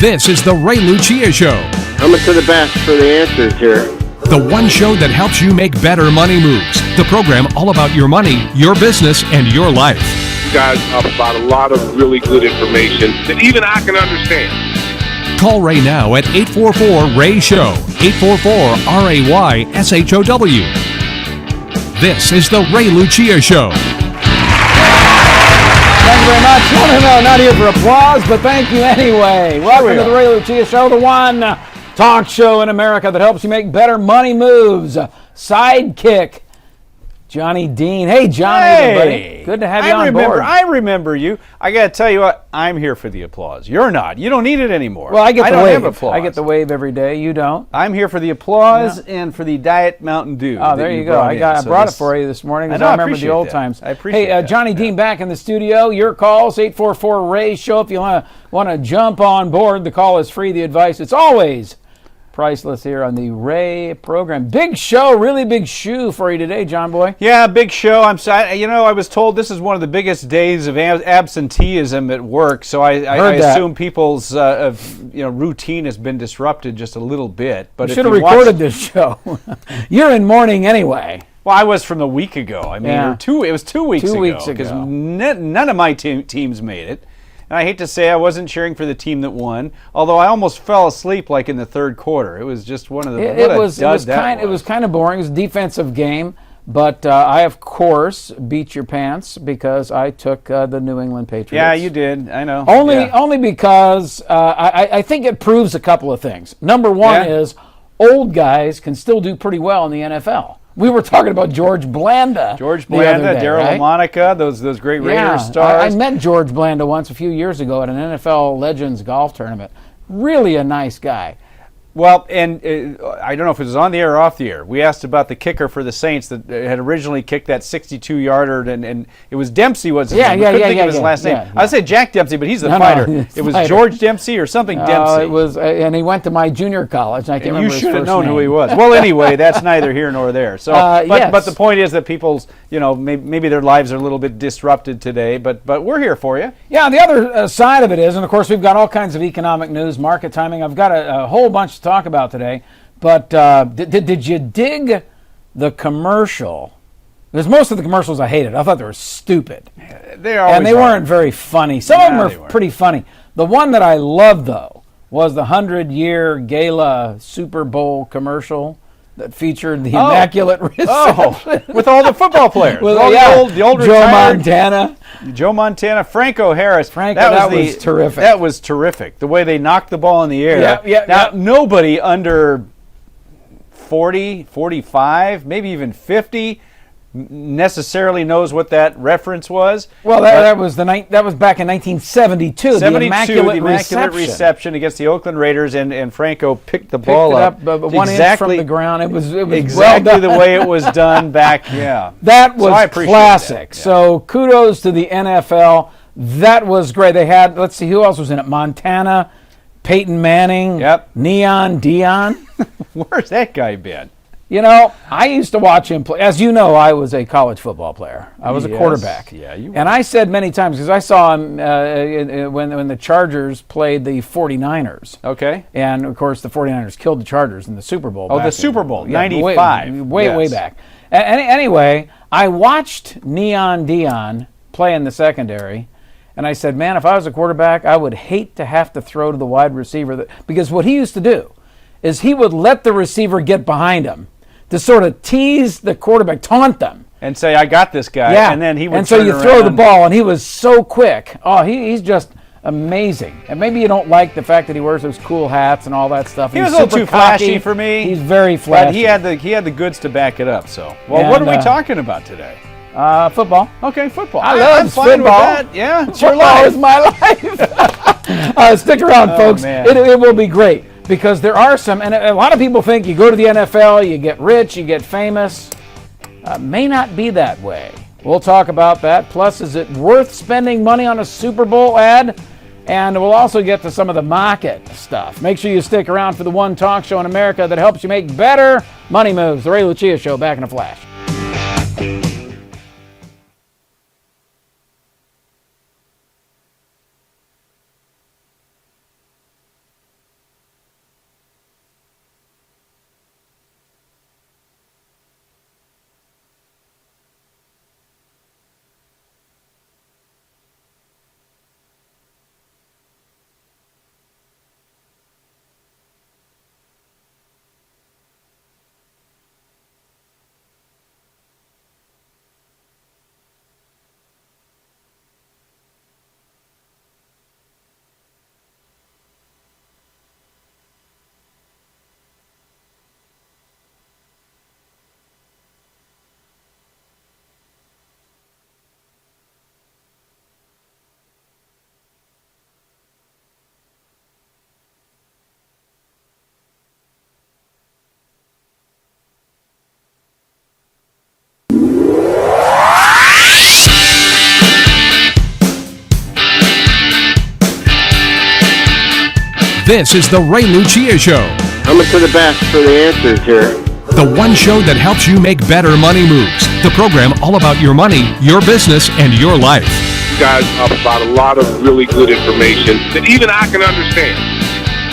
This is the Ray Lucia Show. Coming to the best for the answers here. The one show that helps you make better money moves. The program all about your money, your business, and your life. You guys have about a lot of really good information that even I can understand. Call Ray now at 844-RAY-SHOW. 844-RAY-SHOW. This is the Ray Lucia Show. Thank you very much. No, not here for applause, but thank you anyway. Welcome to the Ray Lucia Show, the one talk show in America that helps you make better money moves. Sidekick, Johnny Dean. Hey, Johnny, everybody. Good to have you on board. I remember you. I got to tell you what, I'm here for the applause. You're not. You don't need it anymore. Well, I get the wave. Have applause. I get the wave every day. You don't. I'm here for the applause and for the Diet Mountain Dew. Oh, there you go. I brought it for you this morning because I remember the old times. I appreciate that. Hey, Johnny Dean back in the studio. Your calls, 844-RAY-SHOW. If you want to jump on board, the call is free. The advice, it's always priceless here on the Ray program. Big show, really big shoe for you today, John Boy. Yeah, big show. I'm sorry. You know, I was told this is one of the biggest days of absenteeism at work, so I assume people's routine has been disrupted just a little bit. But you should have recorded this show. You're in mourning anyway. Well, I was from the week ago. I mean, it was 2 weeks ago. 2 weeks ago. Because none of my teams made it. And I hate to say I wasn't cheering for the team that won, although I almost fell asleep like in the third quarter. It was just one of the it was kind of boring. It was a defensive game, but I of course beat your pants because I took the New England Patriots. Yeah, you did. I know. Only because I think it proves a couple of things. Number one is old guys can still do pretty well in the NFL. We were talking about George Blanda. Darryl LaMonica, those great Raiders stars. I met George Blanda once a few years ago at an NFL Legends golf tournament. Really a nice guy. Well, and I don't know if it was on the air or off the air. We asked about the kicker for the Saints that had originally kicked that 62-yarder, and it was Dempsey, was his name? I couldn't think of his last name. I would say Jack Dempsey, but he's the fighter. It was George Dempsey or something Dempsey. It was, and he went to my junior college. I can't remember his first name. You should have known who he was. Well, anyway, that's neither here nor there. So, but the point is that people's, maybe their lives are a little bit disrupted today, but we're here for you. Yeah, the other side of it is, and of course we've got all kinds of economic news, market timing. I've got a whole bunch to talk about today, but did you dig the commercial? Because most of the commercials I hated. I thought they were stupid. They weren't very funny. Some of them are pretty funny. The one that I loved, though, was the 100-year Gala Super Bowl commercial that featured the Immaculate Reception. With all the football players. With the old Joe Montana. Joe Montana, Franco Harris. That was terrific. That was terrific. The way they knocked the ball in the air. Nobody under 40, 45, maybe even 50 necessarily knows what that reference was. Well, that was back in 1972. The Immaculate Reception against the Oakland Raiders, and Franco picked the ball up 1 inch from the ground. It was exactly the way it was done back. Yeah, that was classic. That. Yeah. So kudos to the NFL. That was great. They had, let's see, who else was in it? Montana, Peyton Manning, Neon Dion. Where's that guy been? I used to watch him play. As you know, I was a college football player. I was a quarterback. Yeah, you were. And I said many times, because I saw him when the Chargers played the 49ers. Okay. And, of course, the 49ers killed the Chargers in the Super Bowl. Oh, the Super Bowl, 95. Way back. Anyway, I watched Neon Dion play in the secondary, and I said, man, if I was a quarterback, I would hate to have to throw to the wide receiver. Because what he used to do is he would let the receiver get behind him to sort of tease the quarterback, taunt them. And say, I got this guy. Yeah. And then he would And so you throw the ball, and he was so quick. Oh, he's just amazing. And maybe you don't like the fact that he wears those cool hats and all that stuff. He was a little too flashy for me. He's very flashy. But he had the goods to back it up. So, what are we talking about today? Football. Okay, football. I love football. With that. Yeah, it's your life. life. Is my life. Stick around, folks. It will be great. Because there are some, and a lot of people think you go to the NFL, you get rich, you get famous. May not be that way. We'll talk about that. Plus, is it worth spending money on a Super Bowl ad? And we'll also get to some of the market stuff. Make sure you stick around for the one talk show in America that helps you make better money moves. The Ray Lucia Show, back in a flash. This is the Ray Lucia Show. Coming to the best for the answers here. The one show that helps you make better money moves. The program all about your money, your business, and your life. You guys talk about a lot of really good information that even I can understand.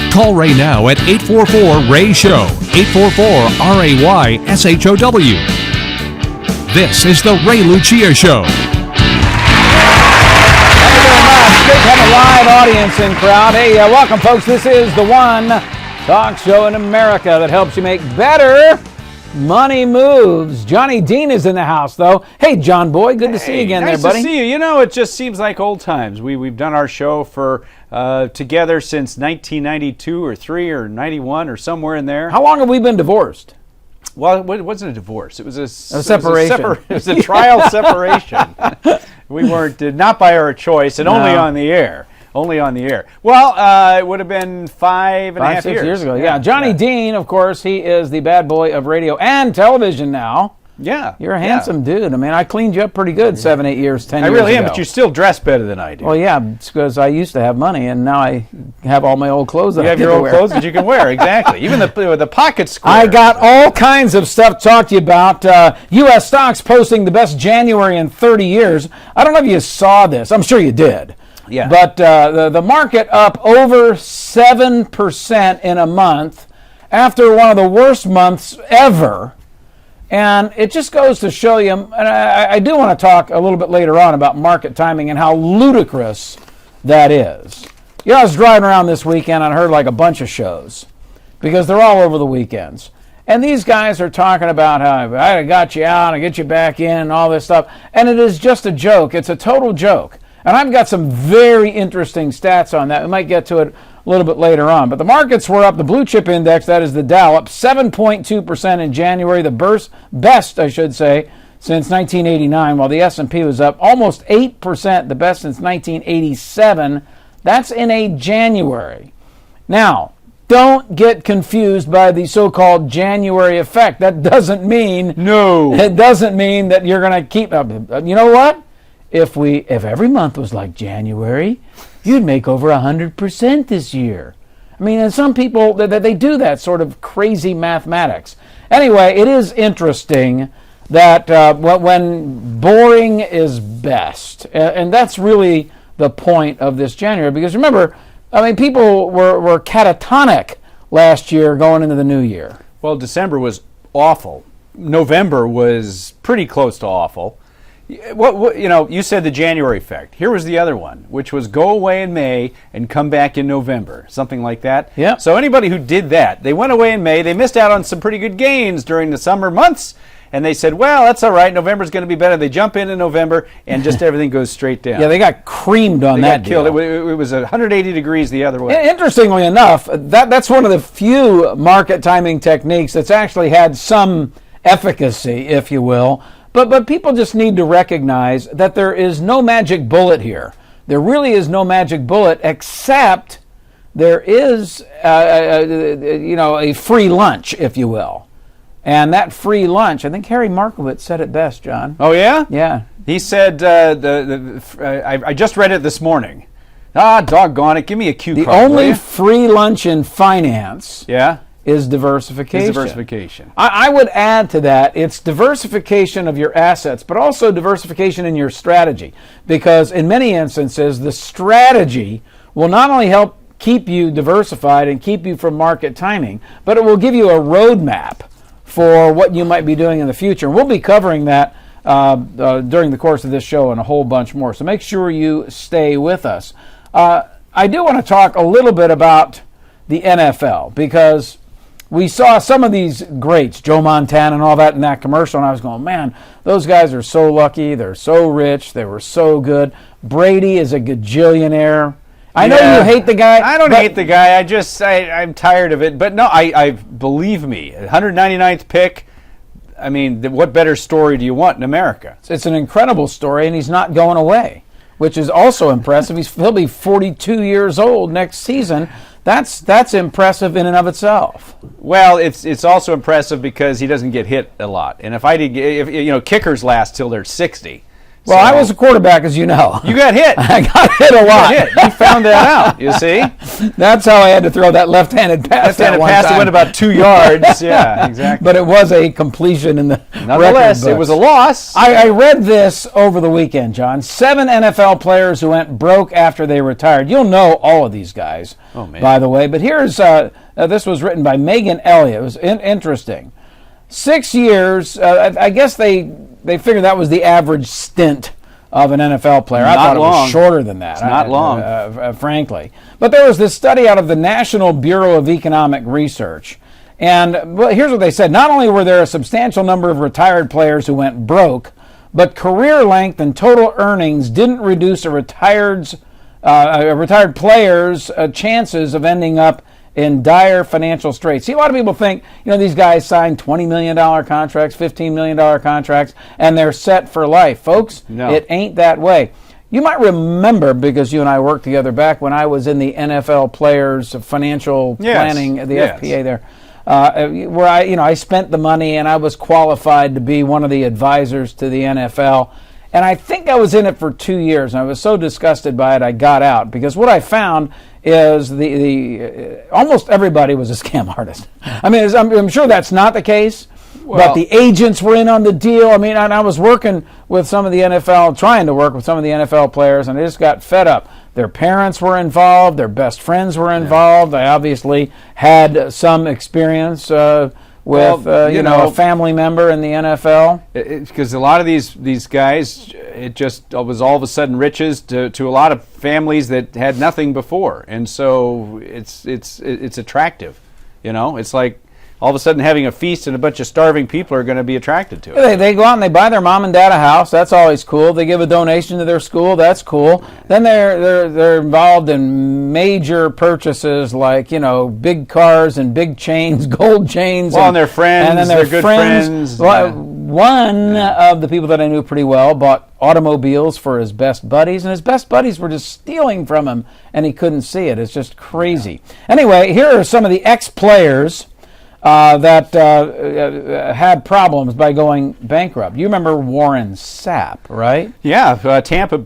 Call Ray now at 844-RAY-SHOW, 844-RAY-SHOW. This is the Ray Lucia Show. Good to have a live audience in crowd. Hey, welcome, folks. This is the one talk show in America that helps you make better money moves. Johnny Dean is in the house, though. Hey, John Boy, good to see you again, nice there, buddy. Nice to see you. You know, it just seems like old times. We've done our show for together since 1992 or 3 or 91 or somewhere in there. How long have we been divorced? Well, it wasn't a divorce. It was a separation. It was a trial separation. We weren't, not by our choice, and only on the air. Only on the air. Well, it would have been 5.5 years ago. Yeah. Johnny Dean, of course, he is the bad boy of radio and television now. Yeah. You're a handsome dude. I mean, I cleaned you up pretty good 7, 8 years, 10 years ago. I really am, but you still dress better than I do. Well, yeah, it's because I used to have money, and now I have all my old clothes that you have your old clothes that you can wear, exactly. Even the pocket square. I got all kinds of stuff to talk to you about. U.S. stocks posting the best January in 30 years. I don't know if you saw this. I'm sure you did. Yeah. But the market up over 7% in a month after one of the worst months ever. And it just goes to show you, and I do want to talk a little bit later on about market timing and how ludicrous that is. You know, I was driving around this weekend and I heard like a bunch of shows because they're all over the weekends. And these guys are talking about how I got you out, I get you back in, and all this stuff. And it is just a joke. It's a total joke. And I've got some very interesting stats on that. We might get to it a little bit later on. But the markets were up. The blue chip index, that is the Dow, up 7.2% in January, the best, I should say, since 1989, while the S&P was up almost 8%, the best since 1987. That's in a January. Now, don't get confused by the so-called January effect. That doesn't mean... No. It doesn't mean that you're going to keep... You know what? If every month was like January, you'd make over 100% this year. I mean, and some people, they do that sort of crazy mathematics. Anyway, it is interesting that when boring is best, and that's really the point of this January, because remember, I mean, people were catatonic last year going into the new year. Well, December was awful. November was pretty close to awful. What you know, you said the January effect. Here was the other one, which was go away in May and come back in November, something like that. Yeah. So anybody who did that, they went away in May, they missed out on some pretty good gains during the summer months, and they said, well, that's all right, November's going to be better. They jump in November, and just everything goes straight down. Yeah, they got creamed on that deal. Killed. It was 180 degrees the other way. Interestingly enough, that's one of the few market timing techniques that's actually had some efficacy, if you will. But people just need to recognize that there is no magic bullet here. There really is no magic bullet, except there is, a free lunch, if you will. And that free lunch, I think Harry Markowitz said it best, John. Oh, yeah? Yeah. He said, I just read it this morning. Doggone it, give me a cue card. The only free lunch in finance is diversification. I would add to that, it's diversification of your assets, but also diversification in your strategy. Because in many instances, the strategy will not only help keep you diversified and keep you from market timing, but it will give you a roadmap for what you might be doing in the future. And we'll be covering that during the course of this show and a whole bunch more. So make sure you stay with us. I do want to talk a little bit about the NFL, because we saw some of these greats, Joe Montana and all that in that commercial, and I was going, man, those guys are so lucky. They're so rich. They were so good. Brady is a gajillionaire. I know you hate the guy. I don't hate the guy. I'm tired of it. But no, I believe me, 199th pick. I mean, what better story do you want in America? It's an incredible story, and he's not going away, which is also impressive. He'll be 42 years old next season. That's impressive in and of itself. Well, it's also impressive because he doesn't get hit a lot. And if kickers last till they're 60. Well, I was a quarterback, as you know. You got hit. I got hit a lot. You found that out, you see? That's how I had to throw that left-handed pass. Left-handed pass that went about 2 yards. Yeah, exactly. But it was a completion in the Nonetheless, it was a loss. I read this over the weekend, John. 7 NFL players who went broke after they retired. You'll know all of these guys, by the way. But here's, this was written by Megan Elliott. It was interesting. 6 years, I guess they figured that was the average stint of an NFL player. I thought it was shorter than that. It's not long. Frankly. But there was this study out of the National Bureau of Economic Research. And here's what they said. Not only were there a substantial number of retired players who went broke, but career length and total earnings didn't reduce a retired player's chances of ending up in dire financial straits. See, a lot of people think, these guys signed $20 million contracts, $15 million contracts, and they're set for life. Folks, It ain't that way. You might remember, because you and I worked together back when I was in the NFL Players Financial Planning, the FPA there, where I spent the money and I was qualified to be one of the advisors to the NFL. And I think I was in it for 2 years, and I was so disgusted by it I got out, because what I found is almost everybody was a scam artist. I mean, I'm sure that's not the case, but the agents were in on the deal. I mean, and I was working with some of the NFL, trying to work with some of the NFL players, and I just got fed up. Their parents were involved, their best friends were involved. I obviously had some experience with a family member in the NFL. Because a lot of these guys, it just was all of a sudden riches to a lot of families that had nothing before, and so it's attractive. It's like all of a sudden having a feast and a bunch of starving people are going to be attracted to it. They go out and they buy their mom and dad a house. That's always cool. They give a donation to their school. That's cool. Then they're involved in major purchases like big cars and big chains, gold chains. Well, and their friends. And then their good friends. One of the people that I knew pretty well bought automobiles for his best buddies, and his best buddies were just stealing from him, and he couldn't see it. It's just crazy. Anyway, here are some of the ex-players that had problems by going bankrupt. You remember Warren Sapp, right? Yeah, Tampa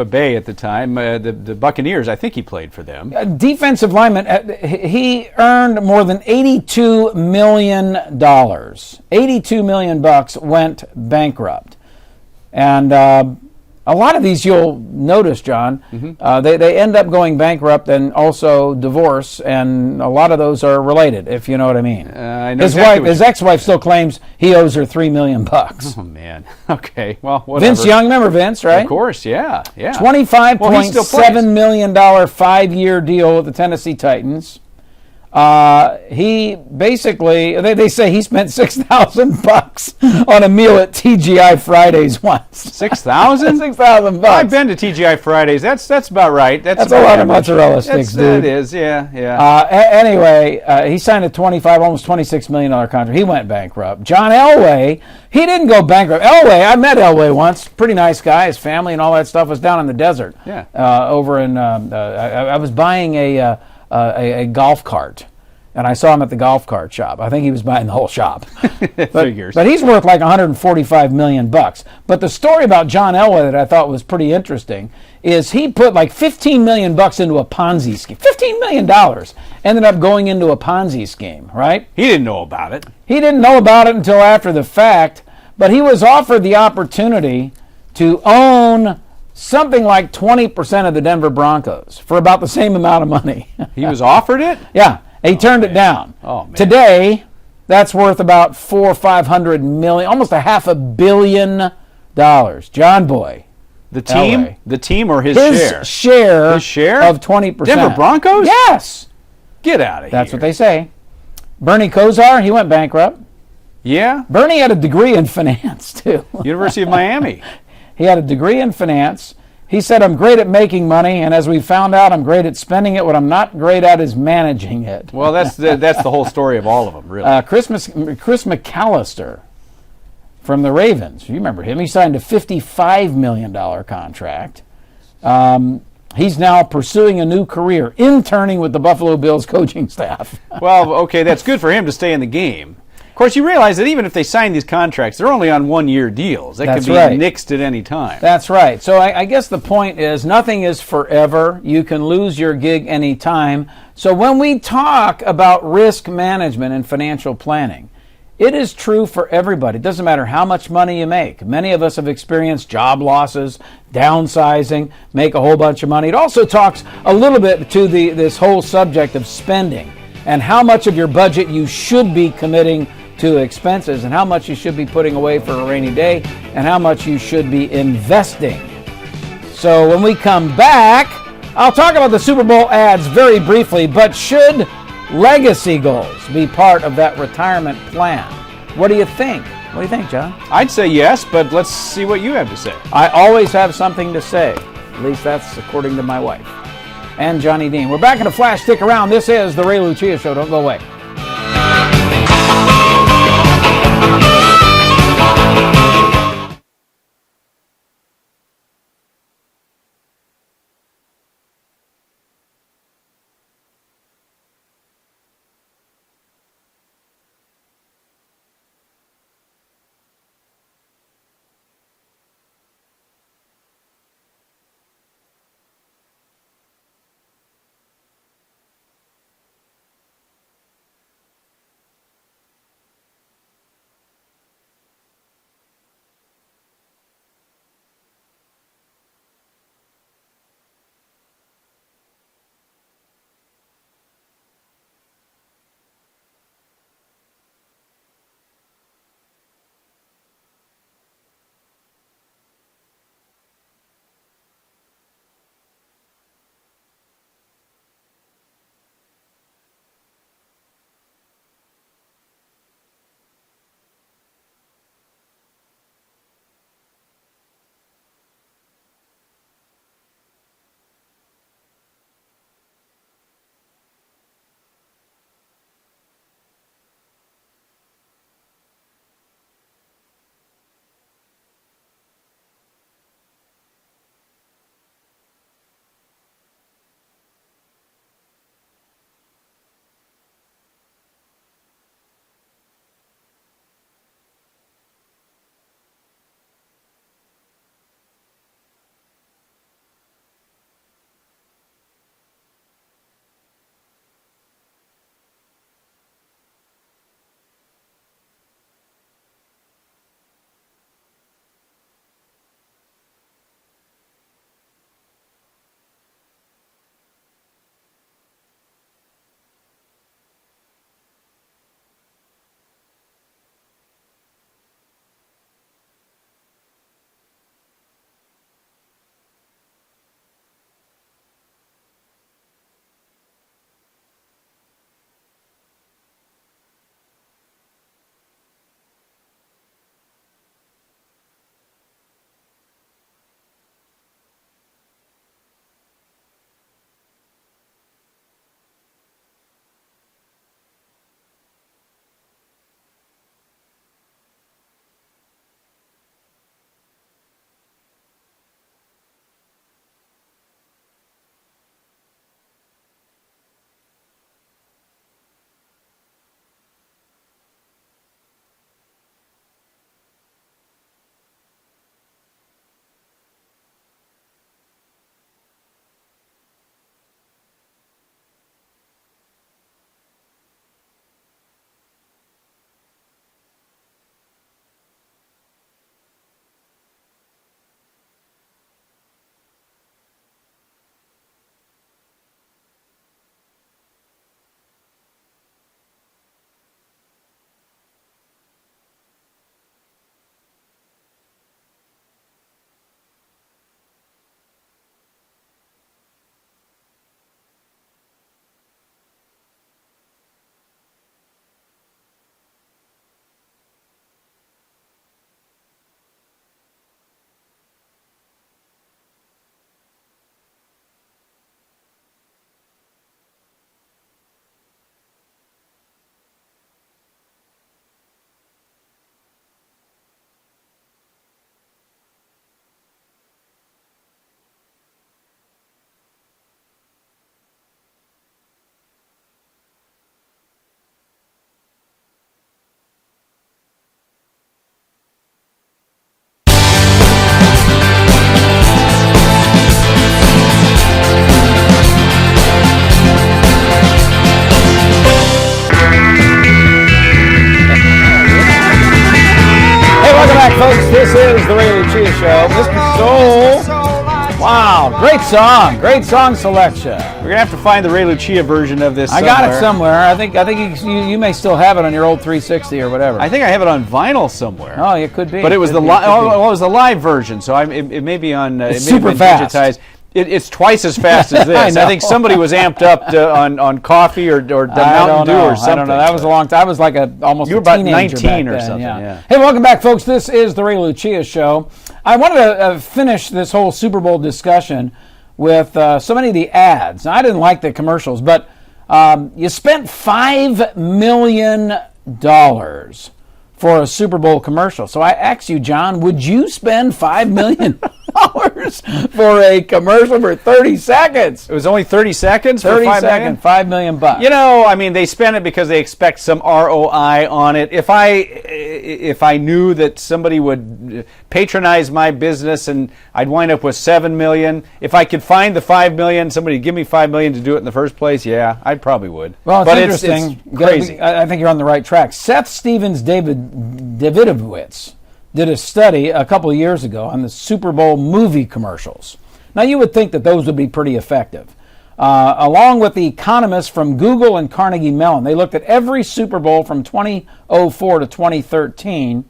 Bay at the time. The Buccaneers, I think he played for them. Defensive lineman. He earned more than $82 million. $82 million went bankrupt. And a lot of these you'll notice, John, they end up going bankrupt and also divorce, and a lot of those are related, if you know what I mean. I know his ex-wife still claims he owes her $3 million. Oh, man. Okay, well, whatever. Vince Young, remember Vince, right? Of course, yeah. $25.7 million 5-year deal with the Tennessee Titans. He basically, they say he spent $6,000 on a meal at TGI Fridays once. 6,000? $6,000. I've been to TGI Fridays. That's about right. That's a lot of mozzarella sticks, dude. It is, yeah. Anyway, he signed a almost $26 million contract. He went bankrupt. John Elway, he didn't go bankrupt. Elway, I met Elway once. Pretty nice guy. His family and all that stuff was down in the desert. Yeah. Over in, I was buying a golf cart, and I saw him at the golf cart shop. I think he was buying the whole shop. Figures. But he's worth like $145 million. But the story about John Elway that I thought was pretty interesting is he put like $15 million into a Ponzi scheme. $15 million ended up going into a Ponzi scheme, right? He didn't know about it. He didn't know about it until after the fact, but he was offered the opportunity to own something like 20% of the Denver Broncos for about the same amount of money. He was offered it? Yeah. He turned it down. Oh, man. Today, that's worth about $400 or $500 million, almost $500 million. John Boy. The team? Elway. The team or his share? His share of 20%. Denver Broncos? Yes. Get out of here. That's what they say. Bernie Kosar, he went bankrupt. Yeah? Bernie had a degree in finance, too. University of Miami. He had a degree in finance. He said, I'm great at making money, and as we found out, I'm great at spending it. What I'm not great at is managing it. Well, that's the whole story of all of them, really. Chris McAllister from the Ravens. You remember him. He signed a $55 million contract. He's now pursuing a new career, interning with the Buffalo Bills coaching staff. Well, okay, that's good for him to stay in the game. Of course, you realize that even if they sign these contracts, they're only on 1-year deals. That That's can be right. nixed at any time. That's right. So I guess the point is nothing is forever. You can lose your gig anytime. So when we talk about risk management and financial planning, it is true for everybody. It doesn't matter how much money you make. Many of us have experienced job losses, downsizing, make a whole bunch of money. It also talks a little bit to this whole subject of spending and how much of your budget you should be committing to expenses and how much you should be putting away for a rainy day and how much you should be investing. So when we come back, I'll talk about the Super Bowl ads very briefly, but should legacy goals be part of that retirement plan? What do you think? What do you think, John? I'd say yes, but let's see what you have to say. I always have something to say. At least that's according to my wife. And Johnny Dean. We're back in a flash. Stick around. This is the Ray Lucia Show. Don't go away. Soul. Wow, great song selection. We're gonna have to find the Ray Lucia version of this. I got it somewhere. I think you may still have it on your old 360 or whatever. I think I have it on vinyl somewhere. Oh, it could be. But it was it was the live version, so it may be on. It's super fast. Digitized. It's twice as fast as this. I think somebody was amped up on coffee or the Mountain Dew or something. I don't know. That was a long time. I was like almost you were a about 19 or something. Yeah. Hey, welcome back, folks. This is the Ray Lucia Show. I wanted to finish this whole Super Bowl discussion with so many of the ads. Now, I didn't like the commercials, but you spent $5 million for a Super Bowl commercial. So I asked you, John, would you spend $5 million for a commercial for 30 seconds? It was only 30 seconds? 30 seconds, $5 million. You know, I mean, they spend it because they expect some ROI on it. If I knew that somebody would patronize my business and I'd wind up with $7 million, if I could find the $5 million, somebody give me $5 million to do it in the first place, yeah, I probably would. Well, it's interesting. It's crazy. I think you're on the right track. Seth Stevens Davidowitz did a study a couple of years ago on the Super Bowl movie commercials. Now, you would think that those would be pretty effective. Along with the economists from Google and Carnegie Mellon, they looked at every Super Bowl from 2004 to 2013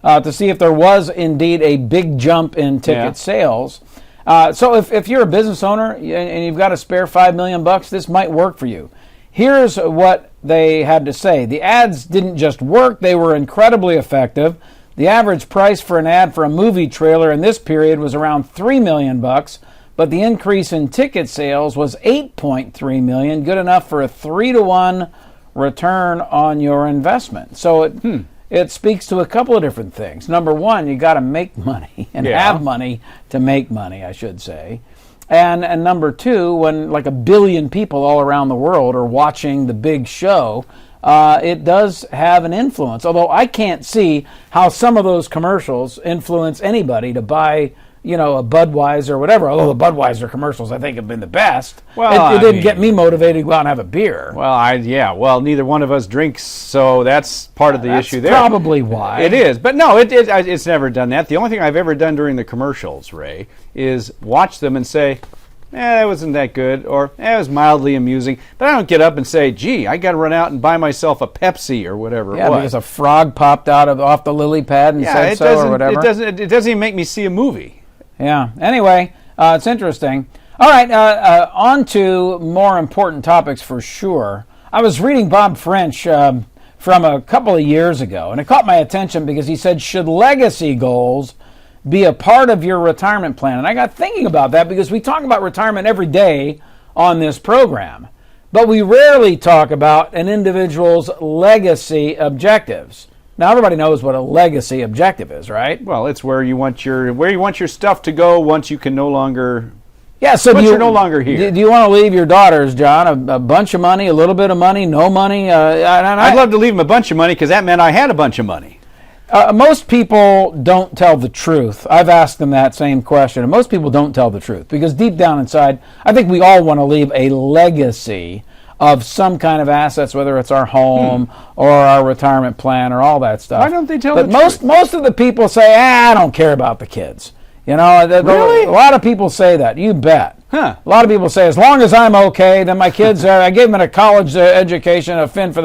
to see if there was indeed a big jump in ticket sales. So if you're a business owner and you've got a spare $5 million, this might work for you. Here's what they had to say. The ads didn't just work, they were incredibly effective. The average price for an ad for a movie trailer in this period was around $3 million, but the increase in ticket sales was $8.3 million, good enough for a 3-to-1 return on your investment. So it speaks to a couple of different things. Number one, you got to make money and have money to make money, I should say. And number two, when like 1 billion people all around the world are watching the big show, it does have an influence. Although I can't see how some of those commercials influence anybody to buy, a Budweiser or whatever. Although the Budweiser commercials, I think, have been the best. Well, it didn't get me motivated to go out and have a beer. Well, neither one of us drinks, so that's part of the issue there. Probably why. It is. But no, it's never done that. The only thing I've ever done during the commercials, Ray, is watch them and say, that wasn't that good, or it was mildly amusing. But I don't get up and say, gee, I got to run out and buy myself a Pepsi or whatever it was. Because a frog popped out off the lily pad and said so or whatever. It doesn't even make me see a movie. Yeah. Anyway, it's interesting. All right, on to more important topics for sure. I was reading Bob French from a couple of years ago, and it caught my attention because he said, should legacy goals be a part of your retirement plan? And I got thinking about that because we talk about retirement every day on this program, but we rarely talk about an individual's legacy objectives. Now, everybody knows what a legacy objective is, right? Well, it's where you want your stuff to go once you can no longer. Yeah, so you're no longer here. Do you want to leave your daughters, John, a bunch of money, a little bit of money, no money? I'd love to leave them a bunch of money because that meant I had a bunch of money. Most people don't tell the truth. I've asked them that same question, and most people don't tell the truth because deep down inside, I think we all want to leave a legacy of some kind of assets, whether it's our home or our retirement plan or all that stuff. Why don't they tell the truth? But most of the people say, I don't care about the kids. Really? A lot of people say that. You bet. Huh. A lot of people say, as long as I'm okay, then my kids, I gave them a college education, fend for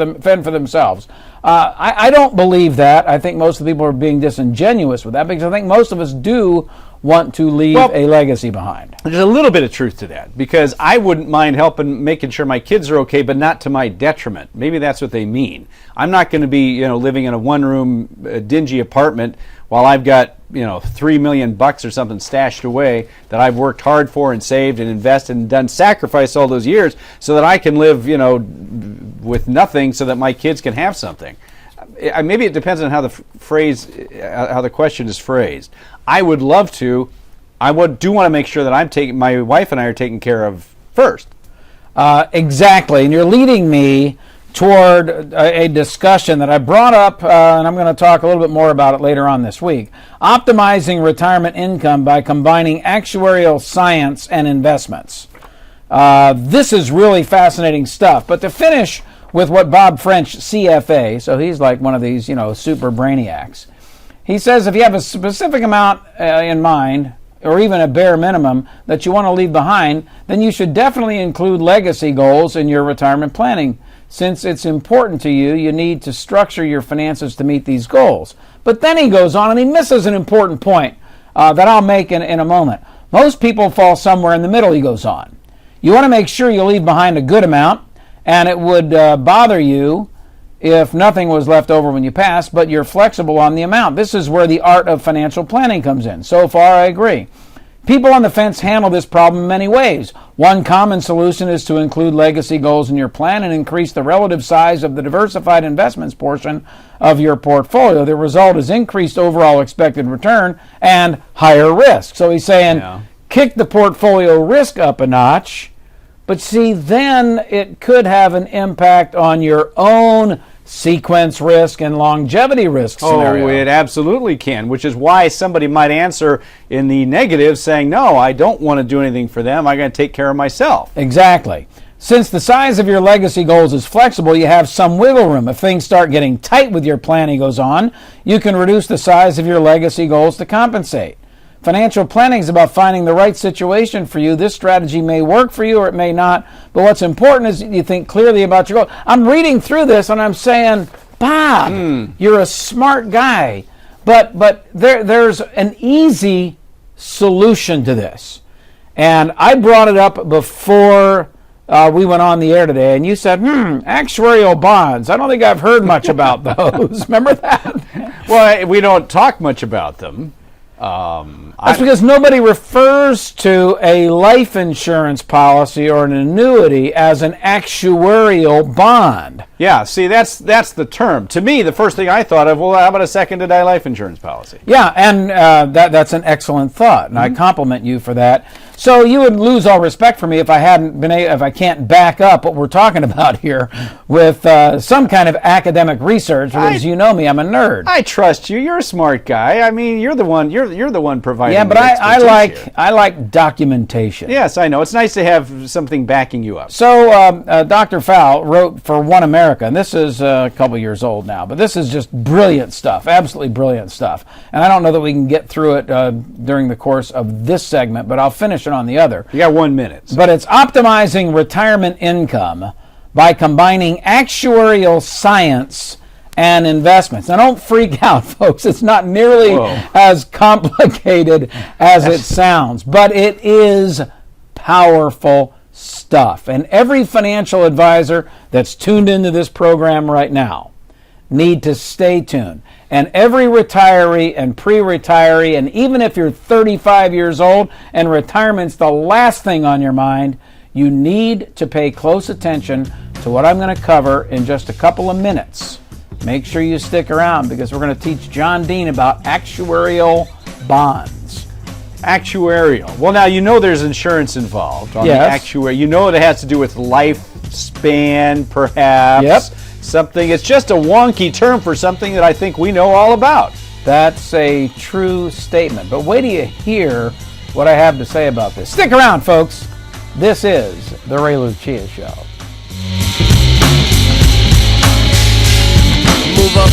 themselves. I don't believe that. I think most of the people are being disingenuous with that because I think most of us do want to leave a legacy behind. There's a little bit of truth to that because I wouldn't mind making sure my kids are okay, but not to my detriment. Maybe that's what they mean. I'm not going to be, living in a one-room dingy apartment while I've got, $3 million or something stashed away that I've worked hard for and saved and invested and done sacrifice all those years so that I can live, with nothing so that my kids can have something. Maybe it depends on how the question is phrased. I would love to. Do want to make sure that my wife and I are taken care of first. Exactly, and you're leading me toward a discussion that I brought up, and I'm going to talk a little bit more about it later on this week. Optimizing retirement income by combining actuarial science and investments. This is really fascinating stuff. But to finish with what Bob French, CFA, so he's like one of these, super brainiacs. He says if you have a specific amount in mind, or even a bare minimum that you want to leave behind, then you should definitely include legacy goals in your retirement planning. Since it's important to you, you need to structure your finances to meet these goals. But then he goes on and he misses an important point that I'll make in a moment. Most people fall somewhere in the middle, he goes on. You want to make sure you leave behind a good amount, and it would bother you if nothing was left over when you pass, but you're flexible on the amount. This is where the art of financial planning comes in. So far, I agree. People on the fence handle this problem in many ways. One common solution is to include legacy goals in your plan and increase the relative size of the diversified investments portion of your portfolio. The result is increased overall expected return and higher risk. So he's saying, kick the portfolio risk up a notch, but see, then it could have an impact on your own sequence risk and longevity risk scenario. Oh, it absolutely can, which is why somebody might answer in the negative saying, no, I don't want to do anything for them. I'm going to take care of myself. Exactly. Since the size of your legacy goals is flexible, you have some wiggle room. If things start getting tight with your plan, he goes on, you can reduce the size of your legacy goals to compensate. Financial planning is about finding the right situation for you. This strategy may work for you or it may not, but what's important is you think clearly about your goal. I'm reading through this and I'm saying, Bob, you're a smart guy, but there's an easy solution to this. And I brought it up before we went on the air today, and you said, actuarial bonds. I don't think I've heard much about those. Remember that? Well, we don't talk much about them. That's because nobody refers to a life insurance policy or an annuity as an actuarial bond. Yeah, see, that's the term. To me, the first thing I thought of, well, how about a second-to-die life insurance policy? Yeah, and that's an excellent thought, and I compliment you for that. So you would lose all respect for me if I can't back up what we're talking about here with some kind of academic research. Because you know me, I'm a nerd. I trust you. You're a smart guy. I mean, you're the one. You're the one providing. Yeah, but I like documentation. Yes, I know. It's nice to have something backing you up. So Dr. Fowl wrote for One America, and this is a couple years old now, but this is just brilliant stuff, absolutely brilliant stuff. And I don't know that we can get through it during the course of this segment, but I'll finish it on the other. You got 1 minute. But it's optimizing retirement income by combining actuarial science and investments. Now, don't freak out, folks. It's not nearly as complicated as it sounds, but it is powerful stuff. And every financial advisor that's tuned into this program right now need to stay tuned. And every retiree and pre-retiree, and even if you're 35 years old and retirement's the last thing on your mind, you need to pay close attention to what I'm going to cover in just a couple of minutes. Make sure you stick around because we're going to teach John Dean about actuarial bonds. Actuarial. Well, now you know there's insurance involved on the actuary. You know it has to do with lifespan, perhaps. Yep. Something. It's just a wonky term for something that I think we know all about. That's a true statement. But wait till you hear what I have to say about this. Stick around, folks. This is the Ray Lucia Show. Move up.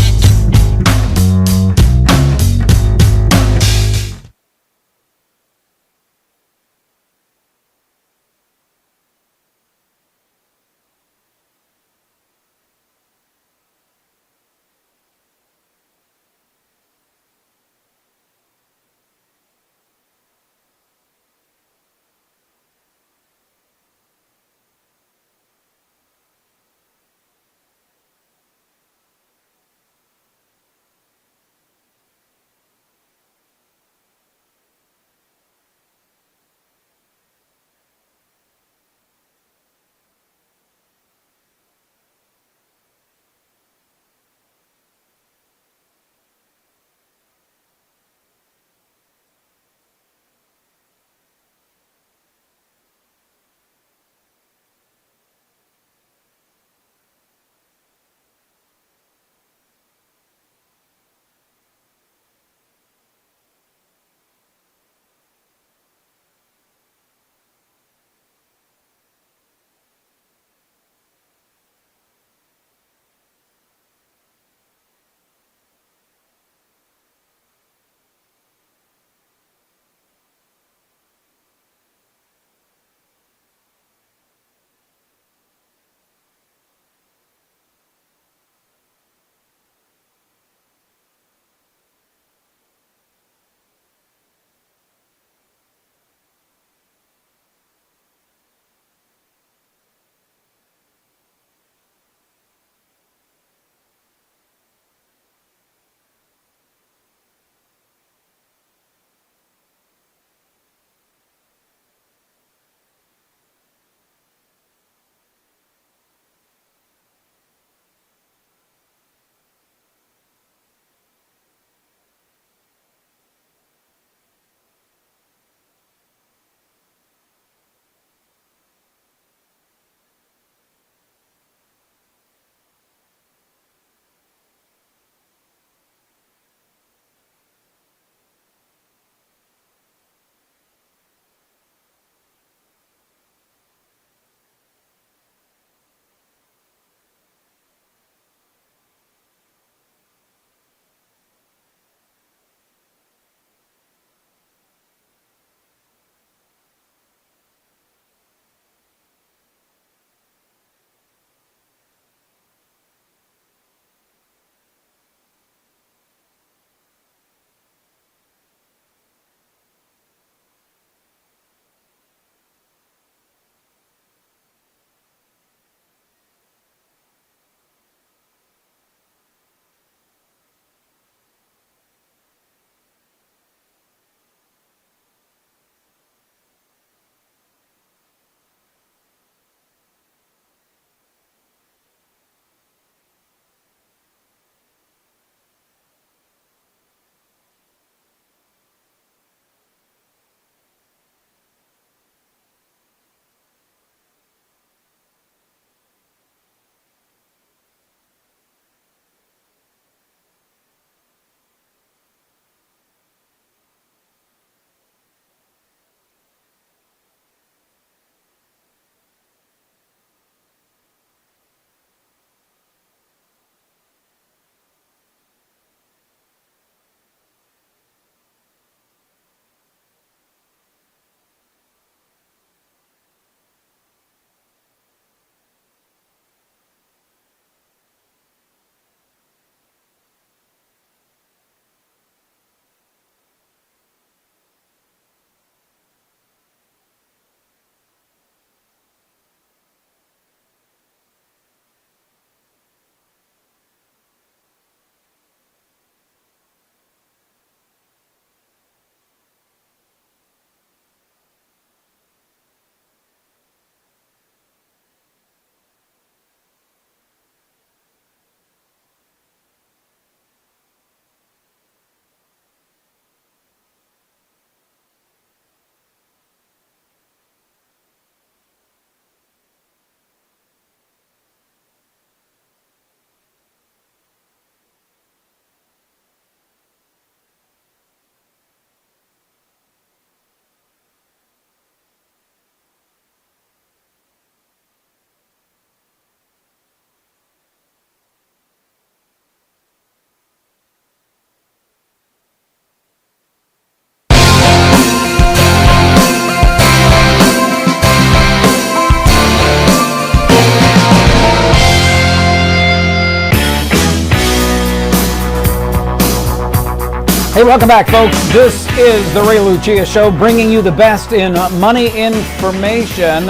Hey, welcome back, folks. This is the Ray Lucia Show, bringing you the best in money information.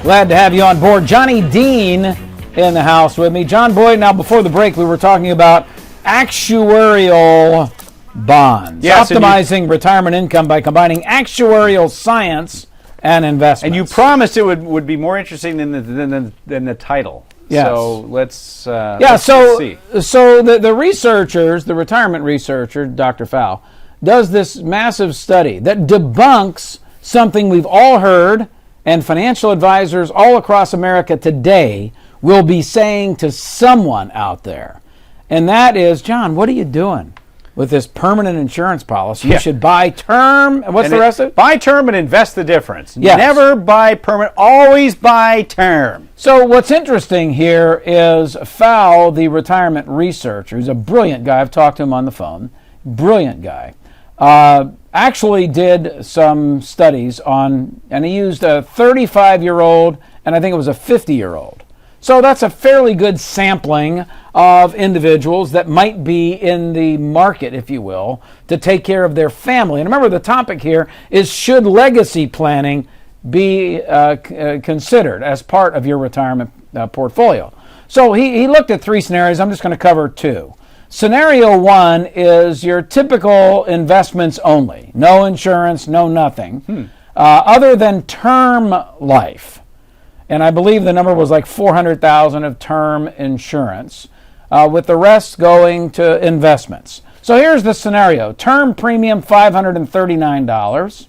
Glad to have you on board. Johnny Dean in the house with me. John Boyd, now before the break, we were talking about actuarial bonds. Yes, optimizing retirement income by combining actuarial science and investments. And you promised it would be more interesting than the title. Yes. So let's see. So the researchers, the retirement researcher, Dr. Fowl, does this massive study that debunks something we've all heard, and financial advisors all across America today will be saying to someone out there. And that is, John, what are you doing with this permanent insurance policy? You should buy term. What's the rest of it? Buy term and invest the difference. Yes. Never buy permanent. Always buy term. So what's interesting here is Fowl, the retirement researcher, who's a brilliant guy. I've talked to him on the phone. Brilliant guy. Actually did some studies on, and he used a 35-year-old and I think it was a 50-year-old. So that's a fairly good sampling of individuals that might be in the market, if you will, to take care of their family. And remember, the topic here is, should legacy planning be considered as part of your retirement portfolio? So he looked at three scenarios. I'm just going to cover two. Scenario one is your typical investments only. No insurance, no nothing, other than term life. And I believe the number was like $400,000 of term insurance, with the rest going to investments. So here's the scenario. Term premium, $539.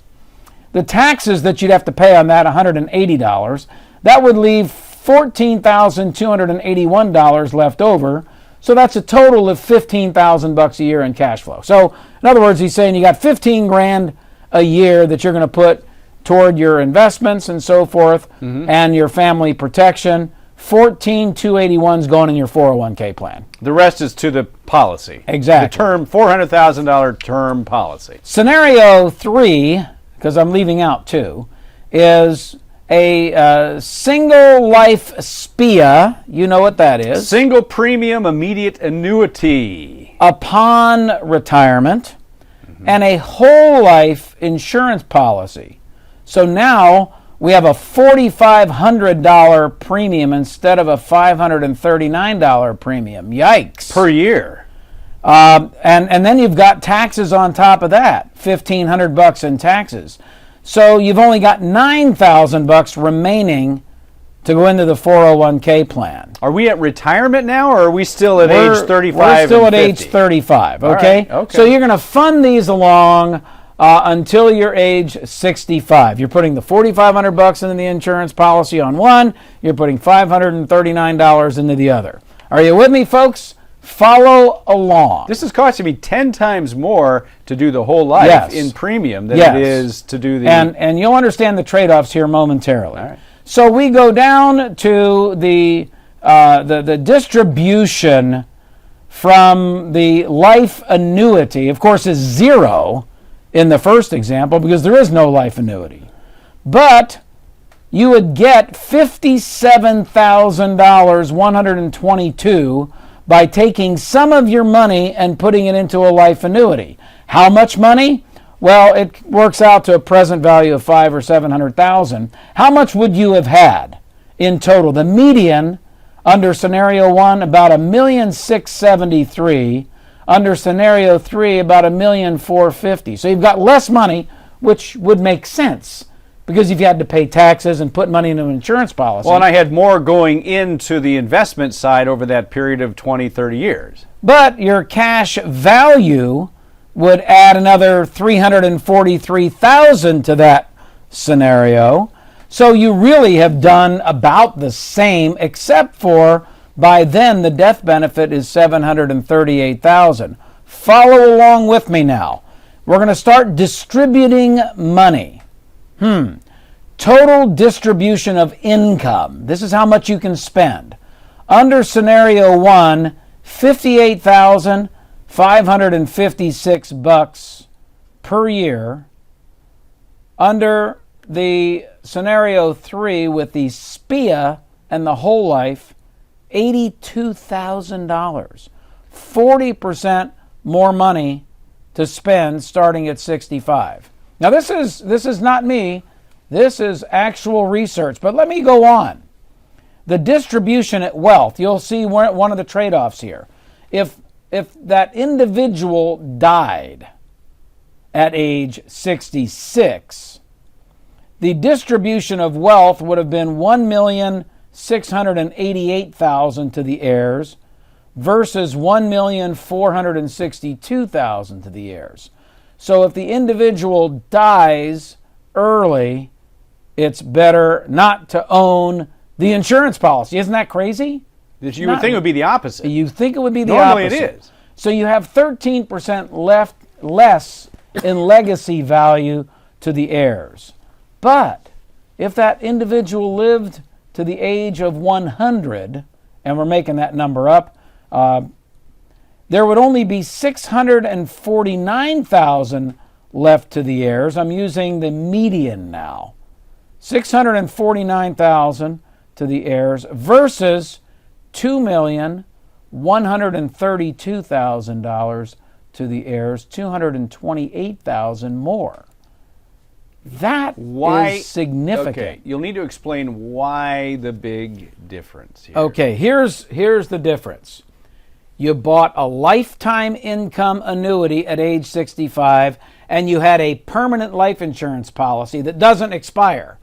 The taxes that you'd have to pay on that, $180. That would leave $14,281 left over. So that's a total of $15,000 a year in cash flow. So in other words, he's saying you got 15 grand a year that you're going to put toward your investments and so forth, and your family protection. $14,281 is going in your 401k plan. The rest is to the policy. Exactly. The term, $400,000 term policy. Scenario three, because I'm leaving out two, is a single life SPIA. You know what that is. Single premium immediate annuity. Upon retirement, and a whole life insurance policy. So now we have a $4,500 premium instead of a $539 premium. Yikes. Per year. And then you've got taxes on top of that, $1,500 in taxes. So you've only got $9,000 remaining to go into the 401k plan. Are we at retirement now, or are we still at age 35? We're still at age 35, okay? Right, okay. So you're going to fund these along until you're age 65. You're putting the $4,500 into the insurance policy on one. You're putting $539 into the other. Are you with me, folks? Follow along. This is costing me 10 times more to do the whole life in premium than it is to do the... And you'll understand the trade-offs here momentarily. All right. So we go down to the distribution from the life annuity. Of course, is zero in the first example because there is no life annuity. But you would get $57,122 by taking some of your money and putting it into a life annuity. How much money? Well, it works out to a present value of $500,000 or $700,000. How much would you have had in total? The median under scenario one, about $1,673,000. Under scenario three, about $1,450,000. So you've got less money, which would make sense because you've had to pay taxes and put money into an insurance policy. Well, and I had more going into the investment side over that period of 20, 30 years. But your cash value would add another $343,000 to that scenario. So you really have done about the same, except for by then the death benefit is $738,000. Follow along with me now. We're going to start distributing money. Total distribution of income. This is how much you can spend. Under scenario one, $58,556 per year. Under the scenario three with the SPIA and the whole life, $82,000. 40% more money to spend starting at 65. Now this is not me. This is actual research. But let me go on. The distribution at wealth, you'll see one of the trade-offs here. If that individual died at age 66, the distribution of wealth would have been $1,688,000 to the heirs versus $1,462,000 to the heirs. So if the individual dies early, it's better not to own the insurance policy. Isn't that crazy? You would think it would be the opposite. You think it would be the Normally opposite. Normally it is. So you have 13% less in legacy value to the heirs. But if that individual lived to the age of 100, and we're making that number up, there would only be $649,000 left to the heirs. I'm using the median now. $649,000 to the heirs versus $2,132,000 to the heirs, $228,000 more. That is significant. Okay, you'll need to explain why the big difference here. Okay, here's the difference. You bought a lifetime income annuity at age 65, and you had a permanent life insurance policy that doesn't expire.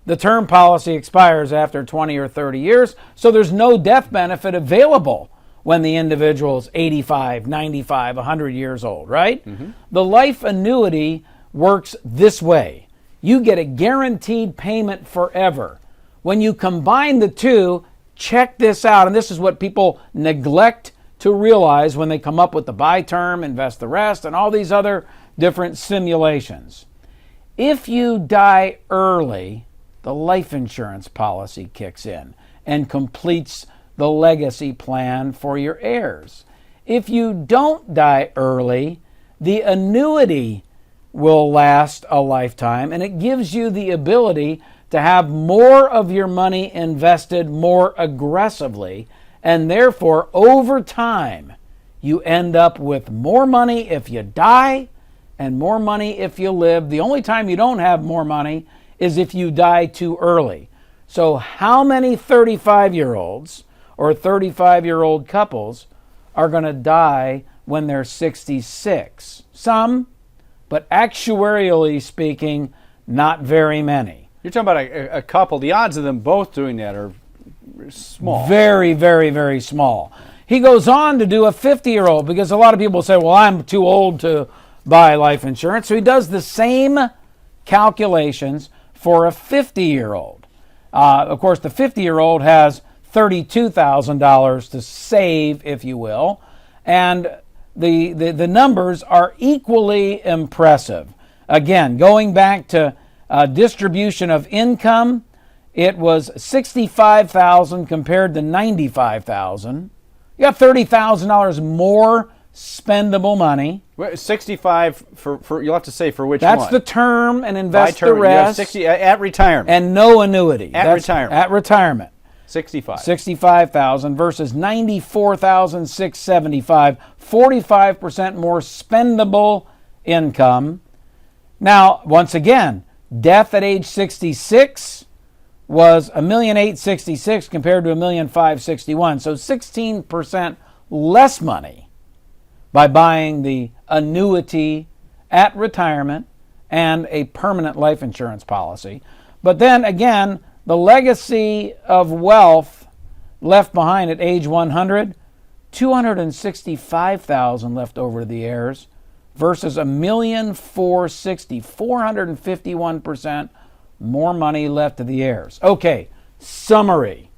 The term policy expires after 20 or 30 years, so there's no death benefit available when the individual is 85, 95, 100 years old, right? Mm-hmm. The life annuity works this way. You get a guaranteed payment forever. When you combine the two, check this out, and this is what people neglect to realize when they come up with the buy term, invest the rest, and all these other different simulations. If you die early, the life insurance policy kicks in and completes the legacy plan for your heirs. If you don't die early, the annuity will last a lifetime, and it gives you the ability to have more of your money invested more aggressively, and therefore, over time, you end up with more money if you die and more money if you live. The only time you don't have more money is if you die too early. So how many 35-year-olds or 35-year-old couples are going to die when they're 66? Some, but actuarially speaking, not very many. You're talking about a couple. The odds of them both doing that are small. Very, very, very small. He goes on to do a 50-year-old because a lot of people say, well, I'm too old to buy life insurance. So he does the same calculations for a 50-year-old. Of course, the 50-year-old has $32,000 to save, if you will, and the numbers are equally impressive. Again, going back to distribution of income, it was $65,000 compared to $95,000. You got $30,000 more spendable money. 65 for you'll have to say for which That's one. the term, and invest the rest. You have 60 at retirement. And no annuity. Retirement. At retirement. 65. 65,000 versus 94,675. 45% more spendable income. Now, once again, death at age 66 was $1,866,000 compared to $1,561,000. So 16% less money by buying the annuity at retirement and a permanent life insurance policy. But then again, the legacy of wealth left behind at age 100, $265,000 left over to the heirs versus $1,460,000, 451% more money left to the heirs. Okay, summary.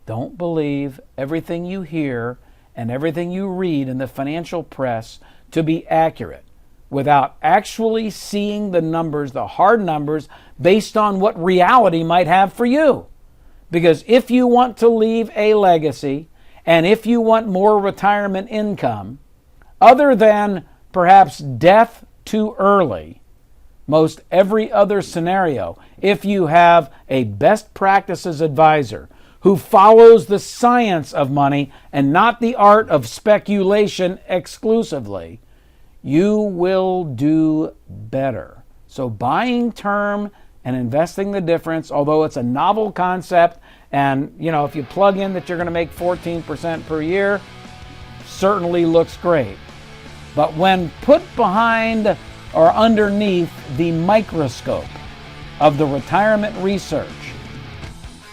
Don't believe everything you hear and everything you read in the financial press to be accurate without actually seeing the numbers, the hard numbers, based on what reality might have for you. Because if you want to leave a legacy and if you want more retirement income, other than perhaps death too early, most every other scenario, if you have a best practices advisor who follows the science of money and not the art of speculation exclusively, you will do better. So buying term and investing the difference, although it's a novel concept, and if you plug in that you're going to make 14% per year, certainly looks great. But when put behind or underneath the microscope of the retirement research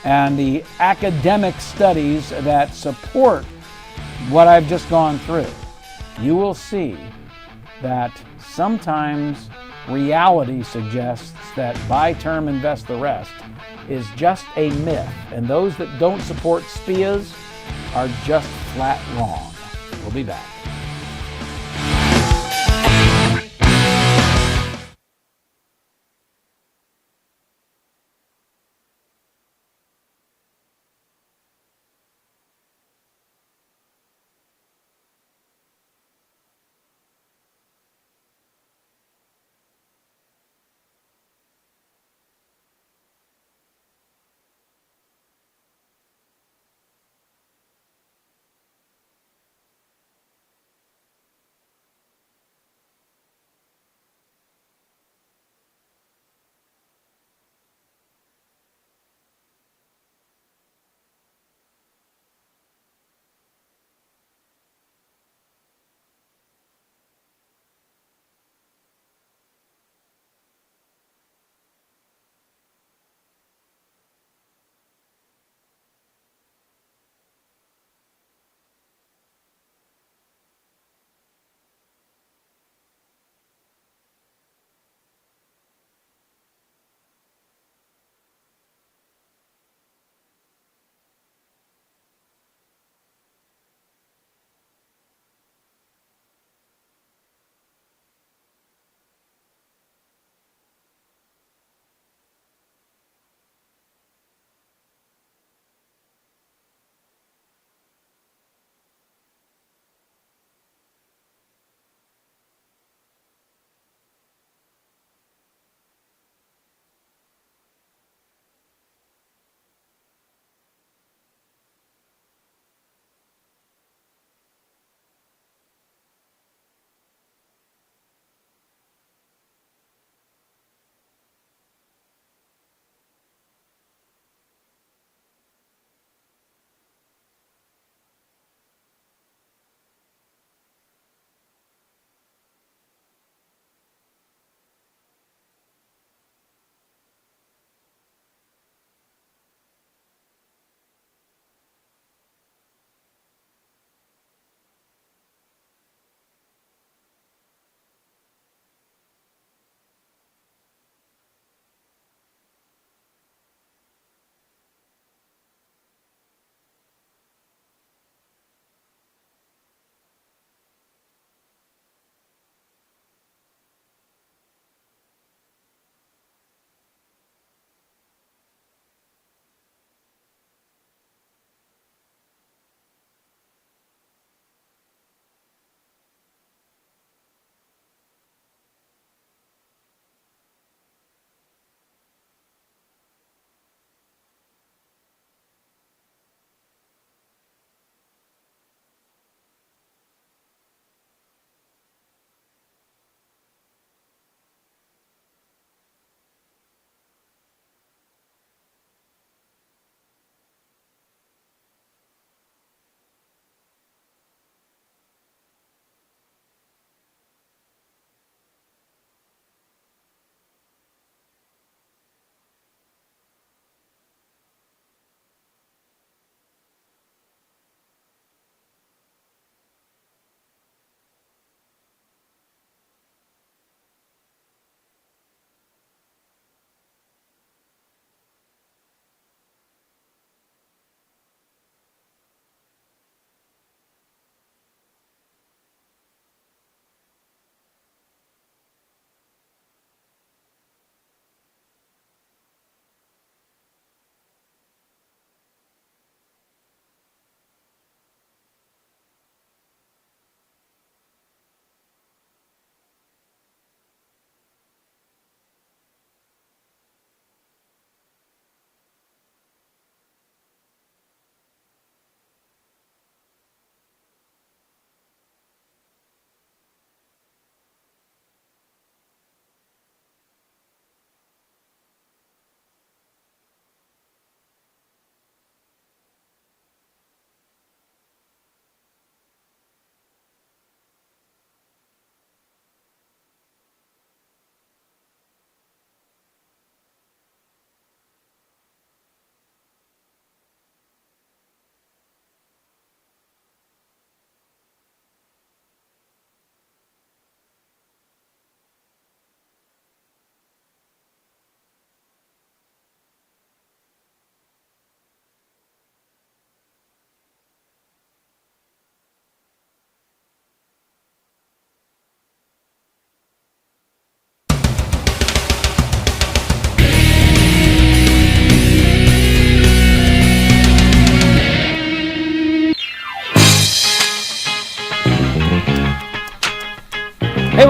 and the academic studies that support what I've just gone through, you will see that sometimes reality suggests that buy term, invest the rest is just a myth, and those that don't support SPIAs are just flat wrong. We'll be back.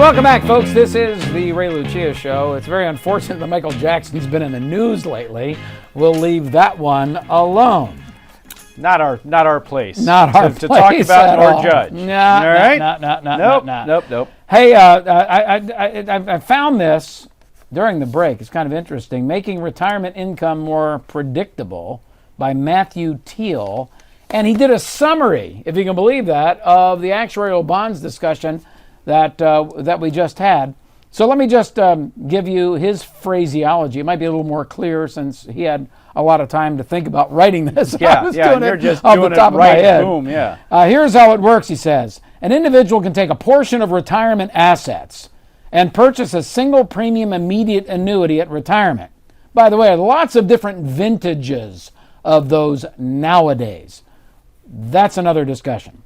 Welcome back, folks. This is the Ray Lucia Show. It's very unfortunate that Michael Jackson's been in the news lately. We'll leave that one alone. Not our place. Not our place to talk about all. or judge. Nope. Hey, I found this during the break. It's kind of interesting. Making Retirement Income More Predictable by Matthew Teal. And he did a summary, if you can believe that, of the actuarial bonds discussion that we just had. So let me just give you his phraseology. It might be a little more clear since he had a lot of time to think about writing this. Yeah, I was yeah, doing you're it just off doing the top it of my right. head. Boom, yeah. Here's how it works, he says. An individual can take a portion of retirement assets and purchase a single premium immediate annuity at retirement. By the way, there are lots of different vintages of those nowadays. That's another discussion.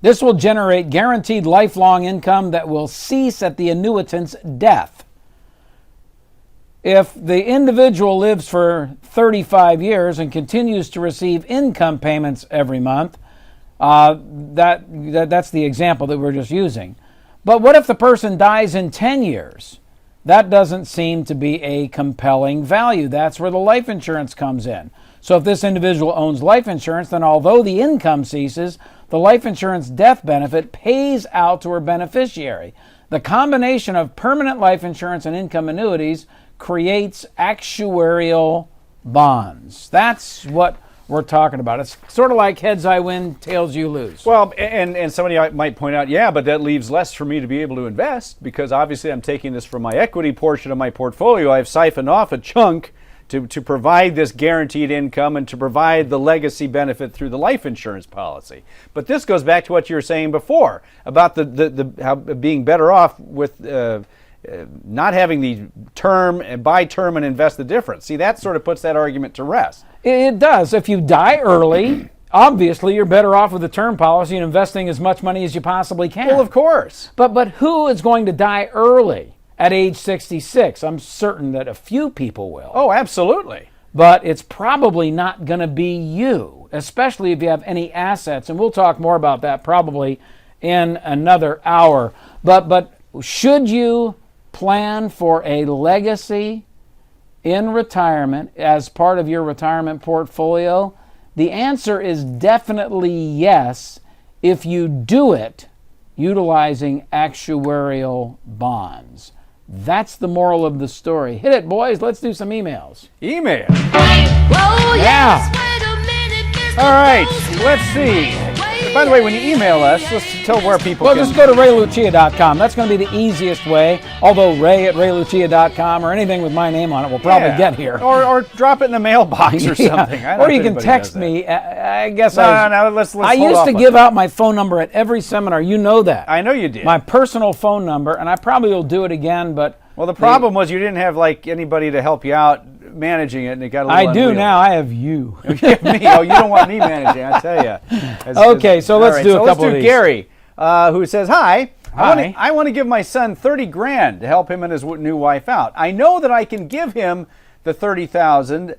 This will generate guaranteed lifelong income that will cease at the annuitant's death. If the individual lives for 35 years and continues to receive income payments every month, that's the example that we're just using. But what if the person dies in 10 years? That doesn't seem to be a compelling value. That's where the life insurance comes in. So if this individual owns life insurance, then although the income ceases, the life insurance death benefit pays out to her beneficiary. The combination of permanent life insurance and income annuities creates actuarial bonds. That's what we're talking about. It's sort of like heads I win, tails you lose. Well, and somebody might point out, yeah, but that leaves less for me to be able to invest because obviously I'm taking this from my equity portion of my portfolio. I've siphoned off a chunk to provide this guaranteed income and to provide the legacy benefit through the life insurance policy. But this goes back to what you were saying before about the how being better off with not having the term and buy term and invest the difference. See, that sort of puts that argument to rest. It does. If you die early, obviously you're better off with the term policy and investing as much money as you possibly can. Well, of course. But who is going to die early at age 66? I'm certain that a few people will. Oh, absolutely. But it's probably not going to be you, especially if you have any assets. And we'll talk more about that probably in another hour. But should you plan for a legacy in retirement as part of your retirement portfolio? The answer is definitely yes if you do it utilizing actuarial bonds. That's the moral of the story. Hit it, boys. Let's do some emails. Email. Whoa, Yeah. yes, wait a minute, Mr. All right, Bossy. let's see. By the way, when you email us, let's tell where people Well, can... just go to raylucia.com. That's going to be the easiest way. Although Ray at raylucia.com or anything with my name on it will probably get here. Or drop it in the mailbox or Yeah. something. I don't Or know you if can anybody text does that. me. I guess No, let's I hold used off to on give that. out my phone number at every seminar. You know that. I know you did. My personal phone number, and I probably will do it again, but... Well, the problem was you didn't have like anybody to help you out managing it, and it got a little I do unwieldy. now. I have you. Me? Oh, you don't want me managing, I tell you. Okay, so let's do a couple of Let's do these. Gary, who says, hi. Hi. I want to give my son $30,000 to help him and his new wife out. I know that I can give him the $30,000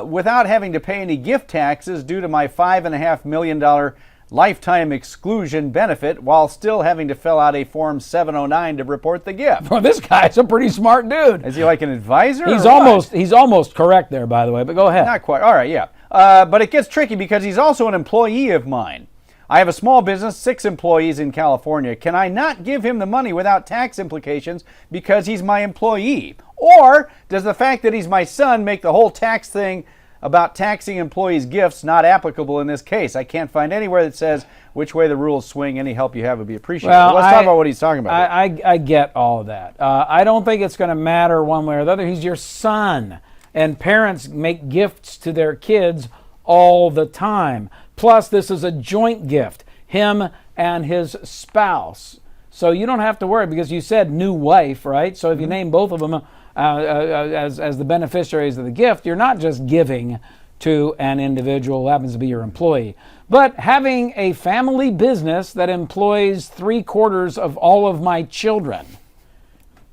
without having to pay any gift taxes due to my $5.5 million lifetime exclusion benefit while still having to fill out a Form 709 to report the gift. Well, this guy's a pretty smart dude. Is he like an advisor? He's or what? he's almost correct there, by the way, but go ahead. Not quite. All right, yeah. But it gets tricky because he's also an employee of mine. I have a small business, 6 employees in California. Can I not give him the money without tax implications because he's my employee? Or does the fact that he's my son make the whole tax thing about taxing employees' gifts not applicable in this case? I can't find anywhere that says which way the rules swing. Any help you have would be appreciated. Well, Let's talk about what he's talking about. I get all of that. I don't think it's going to matter one way or the other. He's your son, and parents make gifts to their kids all the time. Plus, this is a joint gift, him and his spouse. So you don't have to worry because you said new wife, right? So if you name both of them as the beneficiaries of the gift, you're not just giving to an individual who happens to be your employee, but having a family business that employs 3/4 of all of my children.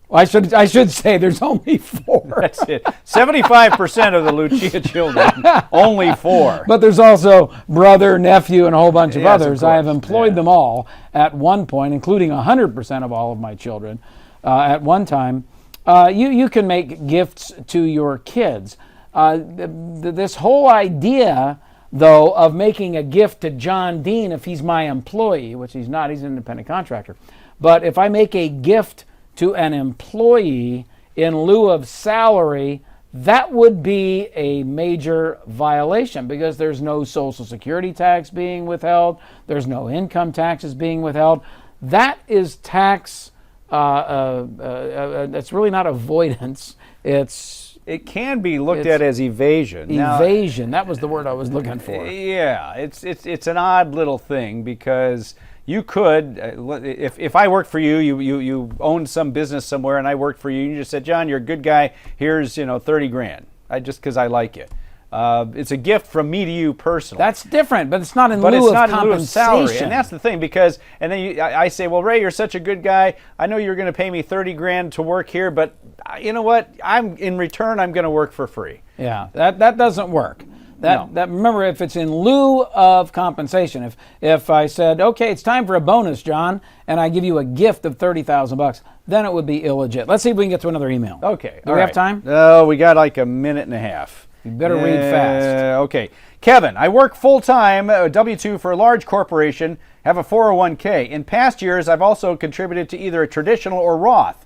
Well, I should say there's only 4. That's it. 75% of the Lucia children, only 4. But there's also brother, nephew, and a whole bunch of Yes, of others. I have course. employed them all at one point, including 100% of all of my children at one time. You can make gifts to your kids. This whole idea, though, of making a gift to John Dean if he's my employee, which he's not, he's an independent contractor. But if I make a gift to an employee in lieu of salary, that would be a major violation because there's no Social Security tax being withheld, there's no income taxes being withheld. That is tax, it's really not avoidance, it can be looked at as evasion. Evasion, that was the word I was looking for. Yeah, it's an odd little thing because you could, if I worked for you, you owned some business somewhere, and I worked for you, and you just said, John, you're a good guy. Here's $30,000. Because I like you. It's a gift from me to you personally. That's different, but it's not in lieu of compensation. Salary, and that's the thing. Because and then I say, well, Ray, you're such a good guy. I know you're going to pay me $30,000 to work here, but you know what? In return, I'm going to work for free. Yeah, that doesn't work. That remember, if it's in lieu of compensation, if I said, okay, it's time for a bonus, John, and I give you a gift of $30,000, then it would be illegit. Let's see if we can get to another email. Okay. Do we have time? No, we got like a minute and a half. You better read fast. Okay. Kevin, I work full-time, W-2 for a large corporation, have a 401k. In past years, I've also contributed to either a traditional or Roth.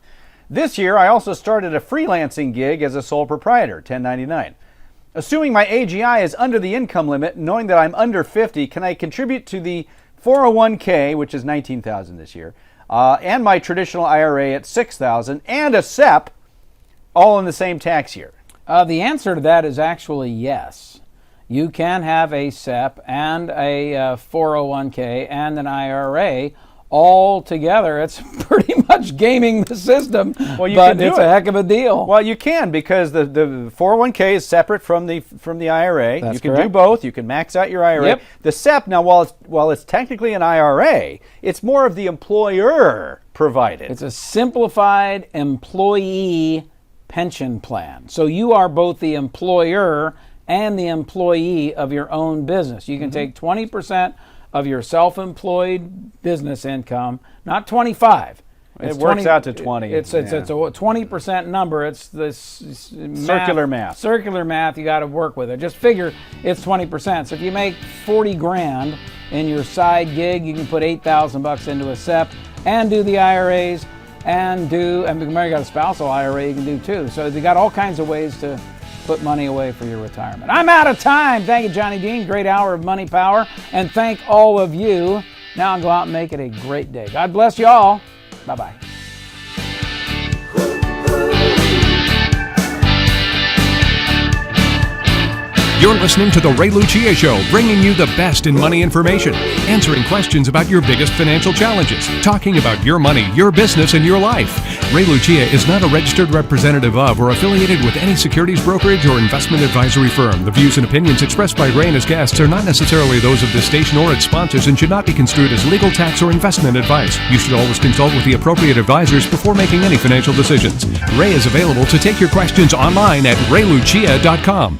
This year, I also started a freelancing gig as a sole proprietor, 1099. Assuming my AGI is under the income limit, knowing that I'm under 50, can I contribute to the 401k, which is $19,000 this year, and my traditional IRA at $6,000, and a SEP, all in the same tax year? The answer to that is actually yes. You can have a SEP and a 401k and an IRA all together. It's pretty much gaming the system, but it's a heck of a deal. Well, you can, because the 401k is separate from the IRA. That's you can correct. do both. You can max out your IRA. Yep. The SEP, now, while it's technically an IRA, it's more of the employer provided. It's a simplified employee pension plan. So you are both the employer and the employee of your own business. You can take 20% of your self-employed business income, not 25. It works out to 20. It's a 20% number. It's this circular math. Circular math. You got to work with it. Just figure it's 20%. So if you make $40,000 in your side gig, you can put $8,000 into a SEP and do the IRAs and you got a spousal IRA you can do too. So you got all kinds of ways to put money away for your retirement. I'm out of time. Thank you, Johnny Dean. Great hour of Money Power. And thank all of you. Now go out and make it a great day. God bless you all. Bye-bye. You're listening to The Ray Lucia Show, bringing you the best in money information, answering questions about your biggest financial challenges, talking about your money, your business, and your life. Ray Lucia is not a registered representative of or affiliated with any securities brokerage or investment advisory firm. The views and opinions expressed by Ray and his guests are not necessarily those of this station or its sponsors and should not be construed as legal, tax, or investment advice. You should always consult with the appropriate advisors before making any financial decisions. Ray is available to take your questions online at raylucia.com.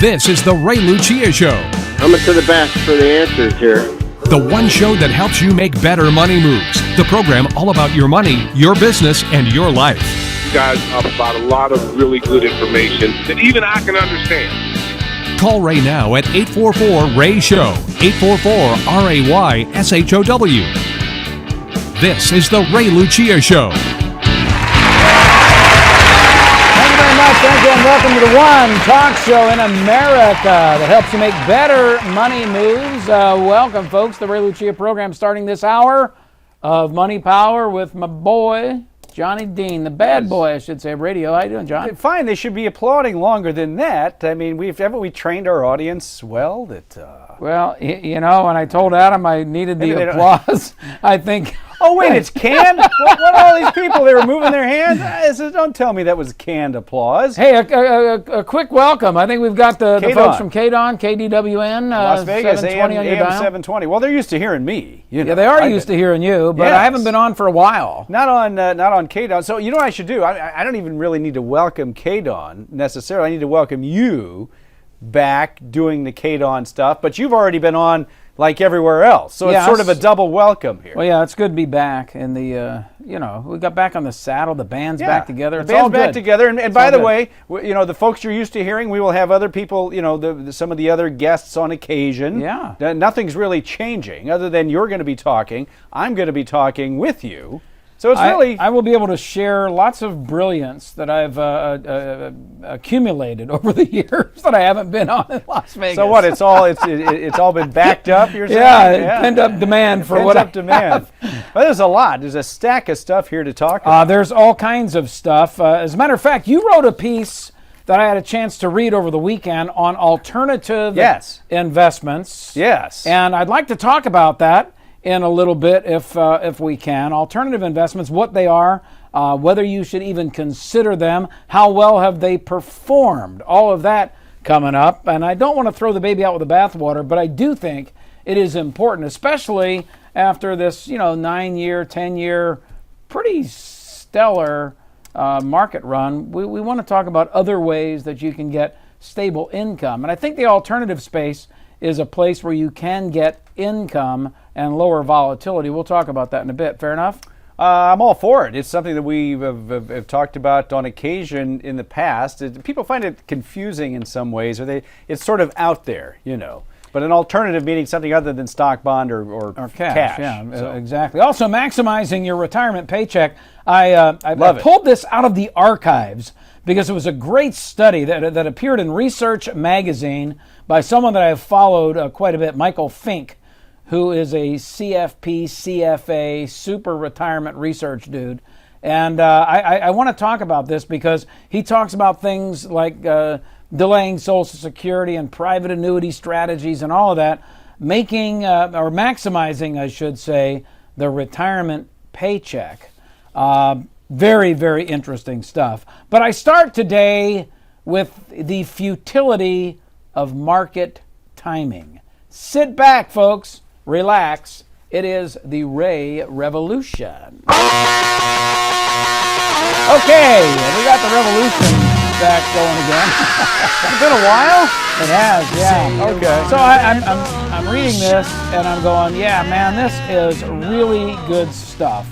This is the Ray Lucia Show, Coming to the best for the answers here. the one show that helps you make better money moves. The program all about your money, your business, and your life. You guys talk about a lot of really good information that even I can understand. Call Ray now at 844-RAY-SHOW, 844-RAY-SHOW. This is the Ray Lucia Show. Thank you very much. Thank you, and welcome to the one talk show in America that helps you make better money moves. Welcome, folks. The Ray Lucia program starting this hour of Money Power with my boy, Johnny Dean, the bad boy, I should say, of radio. How you doing, John? Fine. They should be applauding longer than that. I mean, haven't we trained our audience well? Well, you know, when I told Adam I needed the applause, I think... Oh, wait, it's canned? what all these people, they were moving their hands? Don't tell me that was canned applause. Hey, a quick welcome. I think we've got the folks from KDON, KDWN, Las Vegas, 720 on your AM dial. 720. Well, they're used to hearing me. You know, Yeah, they are used to hearing you, but I haven't been on for a while. Not on KDON. So you know what I should do? I don't even really need to welcome KDON necessarily. I need to welcome you back doing the KDON stuff, but you've already been on like everywhere else. So it's sort of a double welcome here. Well, yeah, it's good to be back in the, we got back on the saddle, the band's back together. The It's band's all back good. together. And by the way, the folks you're used to hearing, we will have other people, some of the other guests on occasion. Yeah. Nothing's really changing other than you're going to be talking. I'm going to be talking with you. So it's really... I will be able to share lots of brilliance that I've accumulated over the years that I haven't been on in Las Vegas. So what? It's all been backed up. You're saying? Yeah, pent up demand for what I demand. Well, there's a lot. There's a stack of stuff here to talk about. There's all kinds of stuff. As a matter of fact, you wrote a piece that I had a chance to read over the weekend on alternative investments. Yes. And I'd like to talk about that in a little bit if we can. Alternative investments, what they are, whether you should even consider them, how well have they performed, all of that coming up. And I don't want to throw the baby out with the bathwater, but I do think it is important, especially after this 9-year, 10-year, pretty stellar market run. We want to talk about other ways that you can get stable income. And I think the alternative space is a place where you can get income and lower volatility. We'll talk about that in a bit. Fair enough? I'm all for it. It's something that we have talked about on occasion in the past. People find it confusing in some ways, or it's sort of out there, But an alternative meaning something other than stock, bond, or cash. Yeah, exactly. Also, maximizing your retirement paycheck. I pulled this out of the archives because it was a great study that appeared in Research Magazine by someone that I've followed quite a bit, Michael Fink, who is a CFP, CFA, super retirement research dude. And I want to talk about this because he talks about things like delaying Social Security and private annuity strategies and all of that, making or maximizing, I should say, the retirement paycheck. Very, very interesting stuff. But I start today with the futility of market timing. Sit back, folks. Relax. It is the Ray Revolution. Okay, we got the revolution back going again. It's been a while? It has, yeah. Okay. So I'm reading this and I'm going, yeah, man, this is really good stuff.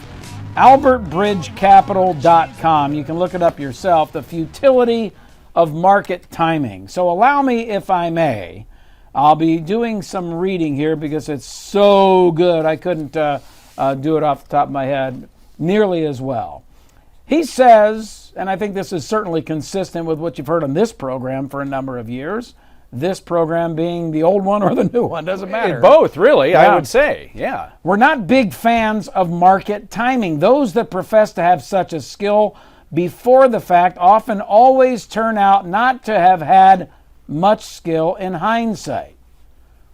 AlbertBridgeCapital.com. You can look it up yourself. The futility of market timing. So allow me, if I may, I'll be doing some reading here because it's so good. I couldn't do it off the top of my head nearly as well. He says, and I think this is certainly consistent with what you've heard on this program for a number of years, this program being the old one or the new one, doesn't matter. Both, really, I would say, yeah. We're not big fans of market timing. Those that profess to have such a skill before the fact often always turn out not to have had much skill in hindsight.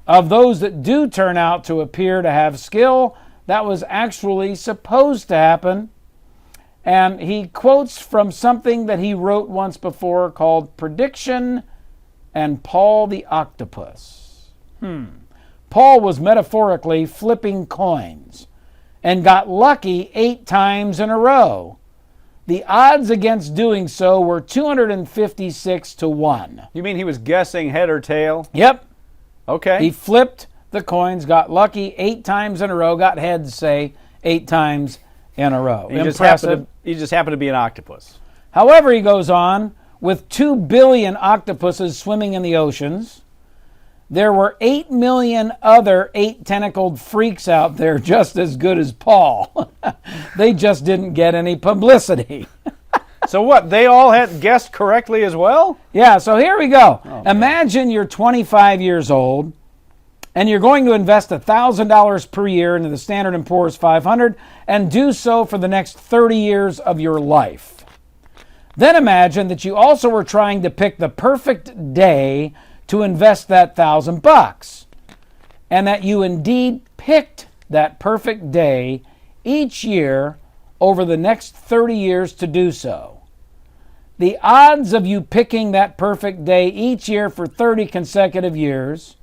Of those that do turn out to appear to have skill, that was actually supposed to happen. And he quotes from something that he wrote once before called Prediction and Paul the Octopus. Paul was metaphorically flipping coins and got lucky 8 times in a row. The odds against doing so were 256 to 1. You mean he was guessing head or tail? Yep. Okay. He flipped the coins, got lucky 8 times in a row, got heads, say, 8 times in a row. He just happened to be an octopus. However, he goes on, with 2 billion octopuses swimming in the oceans, there were 8 million other 8-tentacled freaks out there just as good as Paul. They just didn't get any publicity. So what, they all had guessed correctly as well? Yeah, so here we go. Imagine you're 25 years old and you're going to invest $1,000 per year into the Standard & Poor's 500 and do so for the next 30 years of your life. Then imagine that you also were trying to pick the perfect day to invest that $1,000 and that you indeed picked that perfect day each year over the next 30 years to do so. The odds of you picking that perfect day each year for 30 consecutive years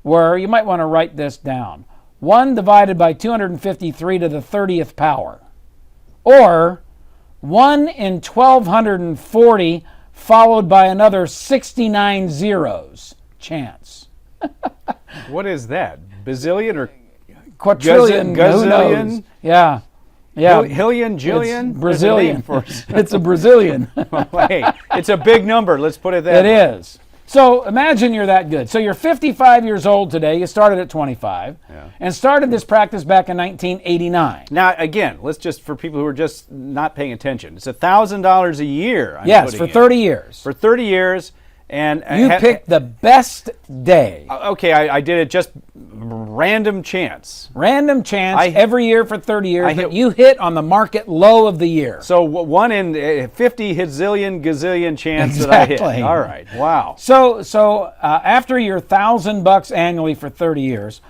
were, you might want to write this down, 1 divided by 253 to the 30th power, or 1 in 1,240 followed by another 69 zeros chance. What is that? Bazillion or quadrillion? Gazillion? Yeah. Hillion, jillion? It's Brazilian. It's a Brazilian. Hey, it's a big number. Let's put it that way. It is. So imagine you're that good. So you're 55 years old today. You started at 25 and started this practice back in 1989. Now, again, let's just, for people who are just not paying attention, it's $1,000 a year. Yes, for 30 years. For 30 years. And you picked the best day. Okay, I did it just random chance. Random chance every year for 30 years that you hit on the market low of the year. So 1 in 50 zillion gazillion chance that I hit. All right, wow. So after your $1,000 annually for 30 years,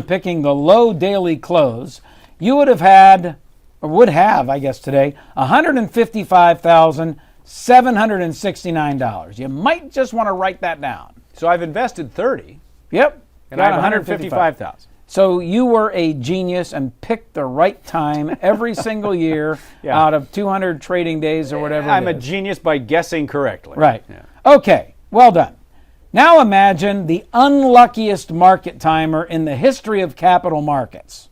picking the low daily close, you would have, I guess today, $155,769. You might just want to write that down. So I've invested 30. Yep. And I have 155,000. So you were a genius and picked the right time every single year out of 200 trading days or whatever. I'm a genius by guessing correctly. Right. Yeah. Okay, well done. Now imagine the unluckiest market timer in the history of capital markets.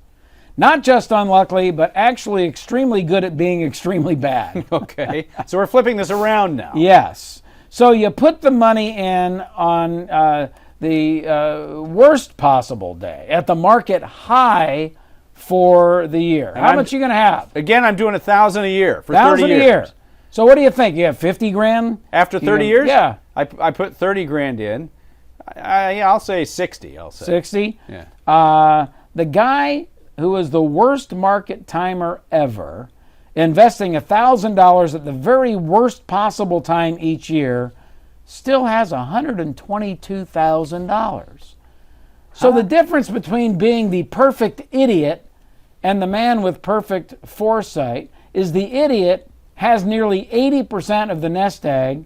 Not just unlucky, but actually extremely good at being extremely bad. Okay, so we're flipping this around now. Yes. So you put the money in on the worst possible day, at the market high for the year. How much are you going to have? Again, I'm doing $1,000 a year for 30 years. $1,000 a year. So what do you think? You have 50 grand? After 30 years? Yeah. I put 30 grand in. I'll say 60, I'll say. 60? Yeah. The guy who was the worst market timer ever, investing $1,000 at the very worst possible time each year, still has $122,000. So the difference between being the perfect idiot and the man with perfect foresight is the idiot has nearly 80% of the nest egg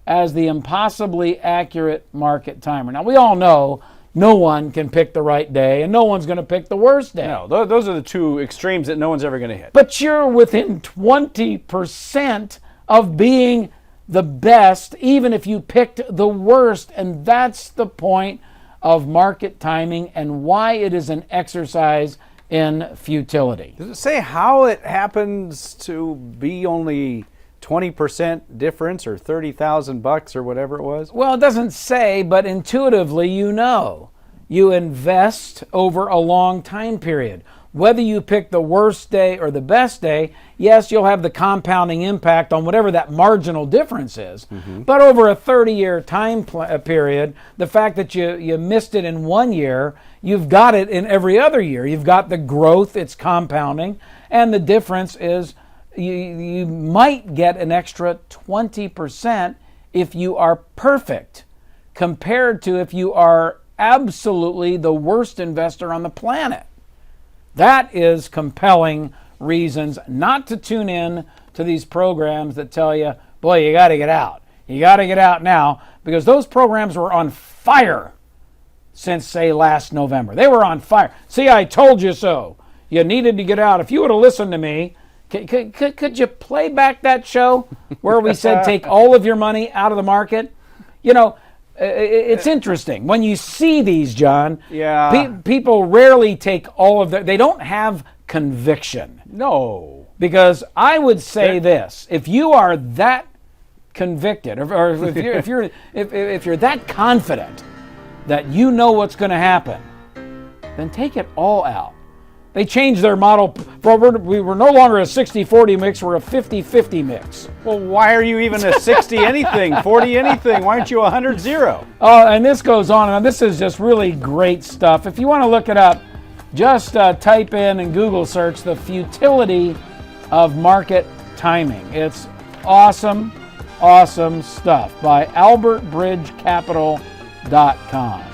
as the impossibly accurate market timer. Now, we all know no one can pick the right day, and no one's going to pick the worst day. No, those are the two extremes that no one's ever going to hit. But you're within 20% of being the best, even if you picked the worst, and that's the point of market timing and why it is an exercise in futility. Does it say how it happens to be only 20% difference or $30,000 or whatever it was? Well, it doesn't say, but intuitively you know. You invest over a long time period. Whether you pick the worst day or the best day, yes, you'll have the compounding impact on whatever that marginal difference is. Mm-hmm. But over a 30-year time period, the fact that you missed it in 1 year, you've got it in every other year. You've got the growth, it's compounding, and the difference is you might get an extra 20% if you are perfect, compared to if you are absolutely the worst investor on the planet. That is compelling reasons not to tune in to these programs that tell you, boy, you got to get out. You got to get out now, because those programs were on fire since, say, last November. They were on fire. See, I told you so. You needed to get out. If you would have listened to me Could you play back that show where we said take all of your money out of the market? You know, it's interesting. When you see these, John, people rarely take all of their, they don't have conviction. No. Because I would say this, if you are that convicted, or if you're that confident that you know what's going to happen, then take it all out. They changed their model. We were no longer a 60-40 mix, we're a 50-50 mix. Well, why are you even a 60 anything, 40 anything? Why aren't you 100-0? Oh, and this goes on, and this is just really great stuff. If you want to look it up, just type in and Google search the futility of market timing. It's awesome, awesome stuff by albertbridgecapital.com.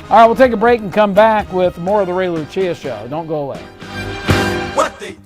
All right, we'll take a break and come back with more of the Ray Lucia Show. Don't go away. What they do.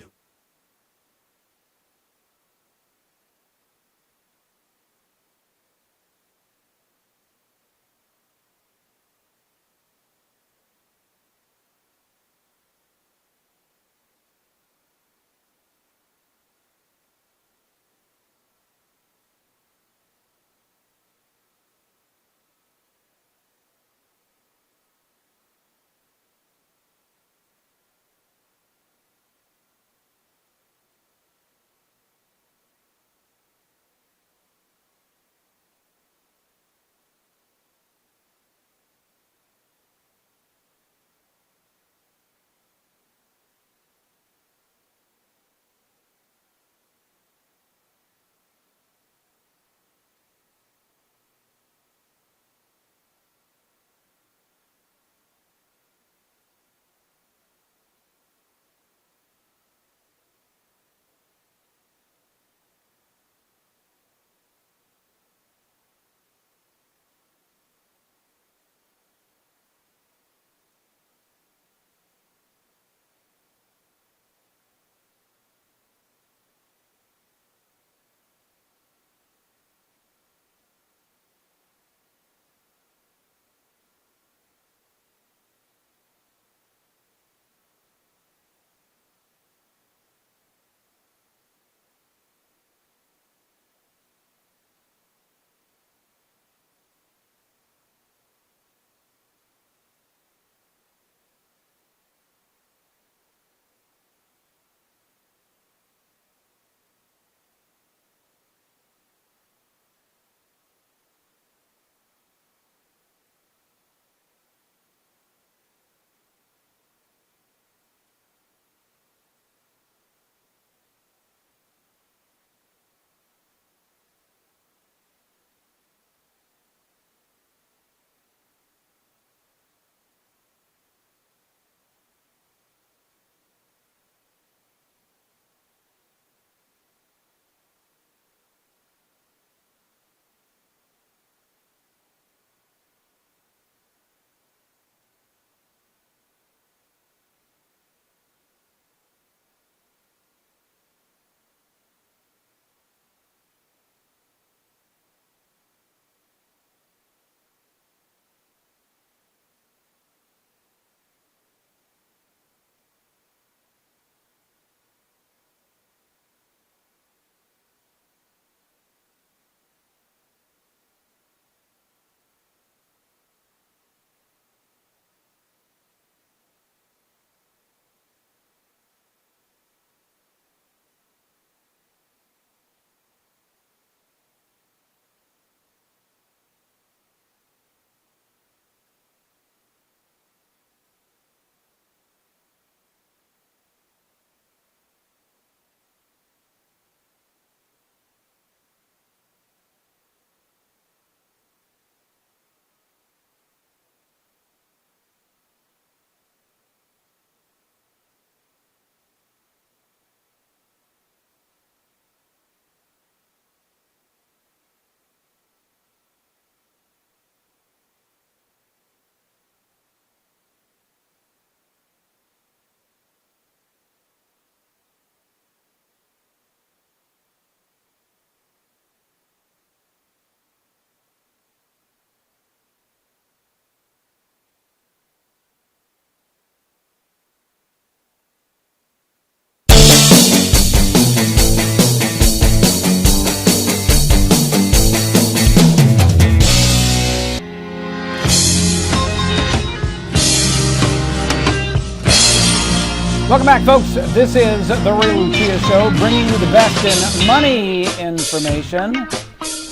Welcome back, folks. This is the Ray Lucia Show, bringing you the best in money information.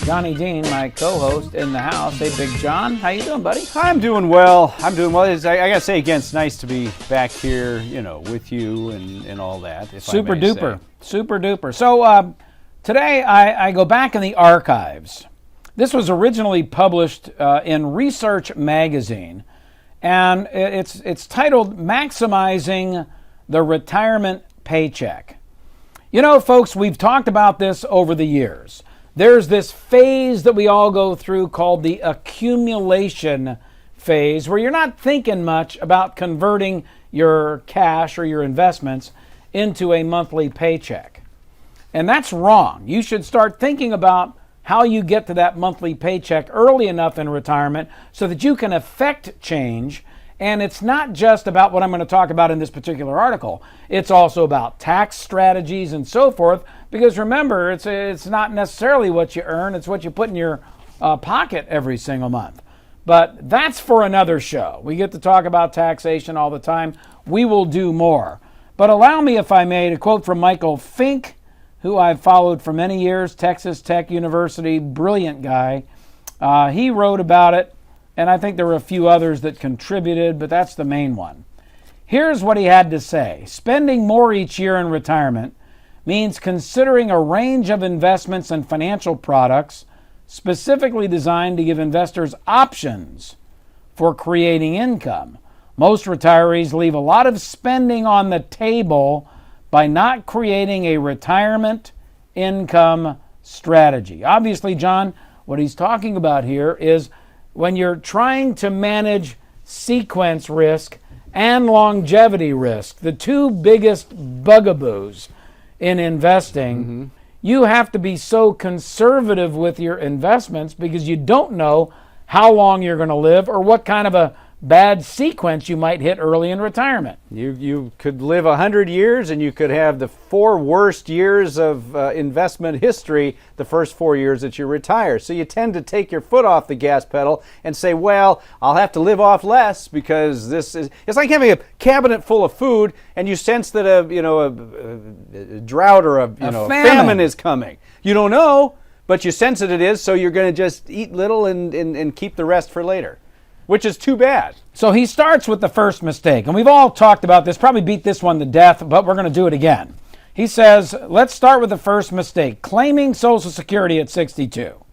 Johnny Dean, my co-host, in the house. Hey, Big John, how you doing, buddy? I'm doing well. I gotta say again, it's nice to be back here, with you and all that. Super duper. So today I go back in the archives. This was originally published in Research Magazine, and it's titled "Maximizing the Retirement Paycheck." Folks, we've talked about this over the years. There's this phase that we all go through called the accumulation phase, where you're not thinking much about converting your cash or your investments into a monthly paycheck. And that's wrong. You should start thinking about how you get to that monthly paycheck early enough in retirement so that you can affect change. And it's not just about what I'm going to talk about in this particular article. It's also about tax strategies and so forth. Because remember, it's not necessarily what you earn, it's what you put in your pocket every single month. But that's for another show. We get to talk about taxation all the time. We will do more. But allow me, if I may, to quote from Michael Fink, who I've followed for many years, Texas Tech University, brilliant guy. He wrote about it. And I think there were a few others that contributed, but that's the main one. Here's what he had to say. Spending more each year in retirement means considering a range of investments and financial products specifically designed to give investors options for creating income. Most retirees leave a lot of spending on the table by not creating a retirement income strategy. Obviously, John, what he's talking about here is when you're trying to manage sequence risk and longevity risk, the two biggest bugaboos in investing, you have to be so conservative with your investments because you don't know how long you're going to live or what kind of a bad sequence you might hit early in retirement. You could live 100 years and you could have the 4 worst years of investment history the first 4 years that you retire. So you tend to take your foot off the gas pedal and say, well, I'll have to live off less because it's like having a cabinet full of food and you sense that a drought or a famine is coming. You don't know, but you sense that it is, so you're going to just eat little and keep the rest for later. Which is too bad. So he starts with the first mistake, and we've all talked about this, probably beat this one to death, but we're going to do it again. He says, let's start with the first mistake, claiming Social Security at 62.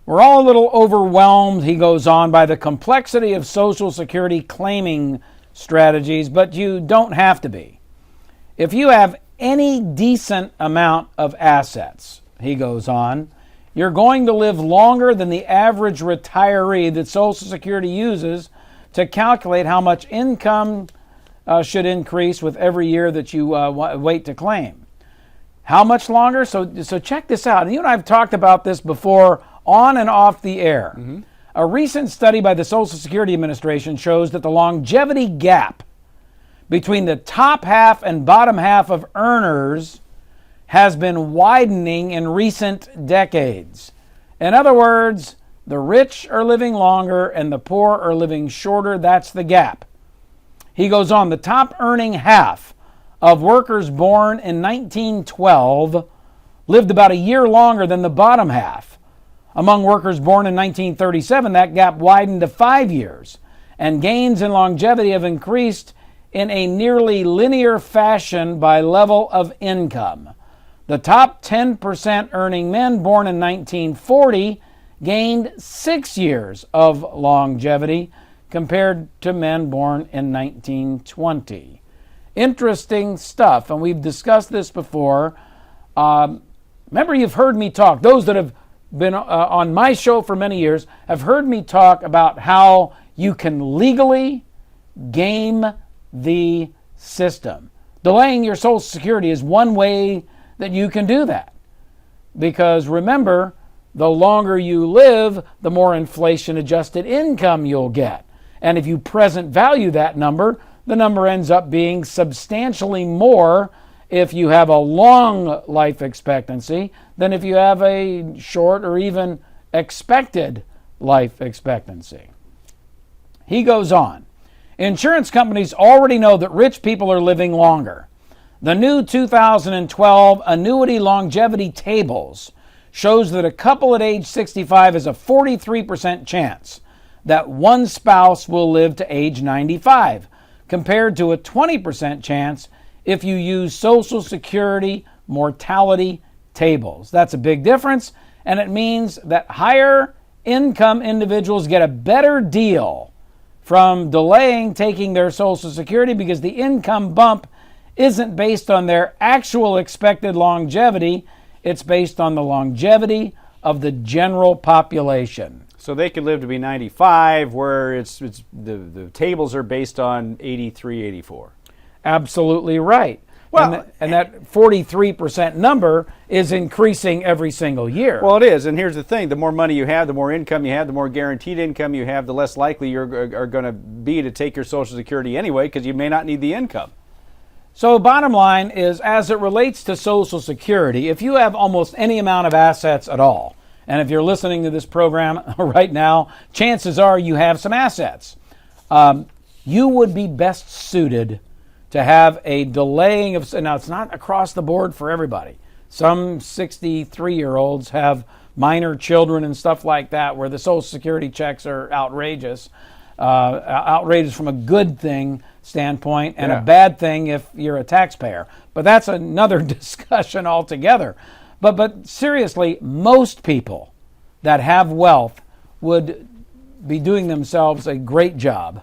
We're all a little overwhelmed, he goes on, by the complexity of Social Security claiming strategies, but you don't have to be. If you have any decent amount of assets, he goes on, you're going to live longer than the average retiree that Social Security uses to calculate how much income should increase with every year that you wait to claim. How much longer? So check this out. And you and I have talked about this before on and off the air. Mm-hmm. A recent study by the Social Security Administration shows that the longevity gap between the top half and bottom half of earners has been widening in recent decades. In other words, the rich are living longer and the poor are living shorter. That's the gap. He goes on, the top earning half of workers born in 1912 lived about a year longer than the bottom half. Among workers born in 1937, that gap widened to 5 years, and gains in longevity have increased in a nearly linear fashion by level of income. The top 10% earning men born in 1940 gained 6 years of longevity compared to men born in 1920. Interesting stuff, and we've discussed this before. Remember, you've heard me talk. Those that have been on my show for many years have heard me talk about how you can legally game the system. Delaying your Social Security is one way that you can do that. Because remember, the longer you live, the more inflation-adjusted income you'll get. And if you present value that number, the number ends up being substantially more if you have a long life expectancy than if you have a short or even expected life expectancy. He goes on. Insurance companies already know that rich people are living longer. The new 2012 annuity longevity tables shows that a couple at age 65 has a 43% chance that one spouse will live to age 95, compared to a 20% chance if you use Social Security mortality tables. That's a big difference, and it means that higher income individuals get a better deal from delaying taking their Social Security because the income bump isn't based on their actual expected longevity. It's based on the longevity of the general population. So they could live to be 95, where the tables are based on 83, 84. Absolutely right. Well, and that 43% number is increasing every single year. Well, it is. And here's the thing. The more money you have, the more income you have, the more guaranteed income you have, the less likely you are going to be to take your Social Security anyway, because you may not need the income. So bottom line is, as it relates to Social Security, if you have almost any amount of assets at all, and if you're listening to this program right now, chances are you have some assets. You would be best suited to have a delaying of, now it's not across the board for everybody. Some 63-year-olds have minor children and stuff like that where the Social Security checks are outrageous. Outrageous from a good thing standpoint and a bad thing if you're a taxpayer. But that's another discussion altogether. But seriously, most people that have wealth would be doing themselves a great job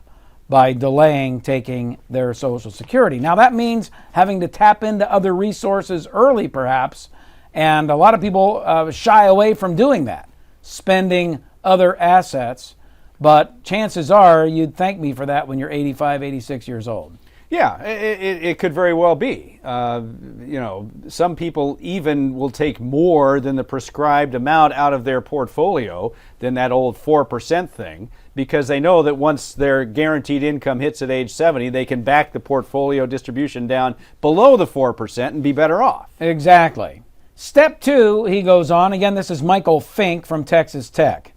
by delaying taking their Social Security. Now that means having to tap into other resources early perhaps, and a lot of people shy away from doing that, spending other assets, but chances are you'd thank me for that when you're 85, 86 years old. Yeah, it could very well be. Some people even will take more than the prescribed amount out of their portfolio than that old 4% thing, because they know that once their guaranteed income hits at age 70, they can back the portfolio distribution down below the 4% and be better off. Exactly. Step 2, he goes on, again, this is Michael Fink from Texas Tech.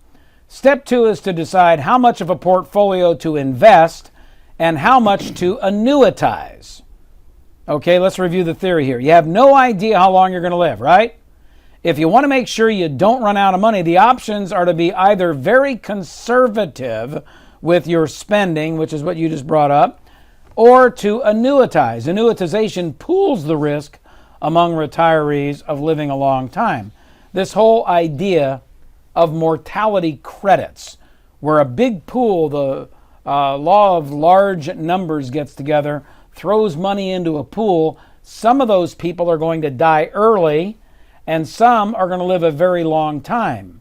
Step 2 is to decide how much of a portfolio to invest and how much to annuitize. Okay, let's review the theory here. You have no idea how long you're going to live, right? If you want to make sure you don't run out of money, the options are to be either very conservative with your spending, which is what you just brought up, or to annuitize. Annuitization pools the risk among retirees of living a long time. This whole idea of mortality credits, where a big pool, the law of large numbers gets together, throws money into a pool. Some of those people are going to die early, and some are going to live a very long time.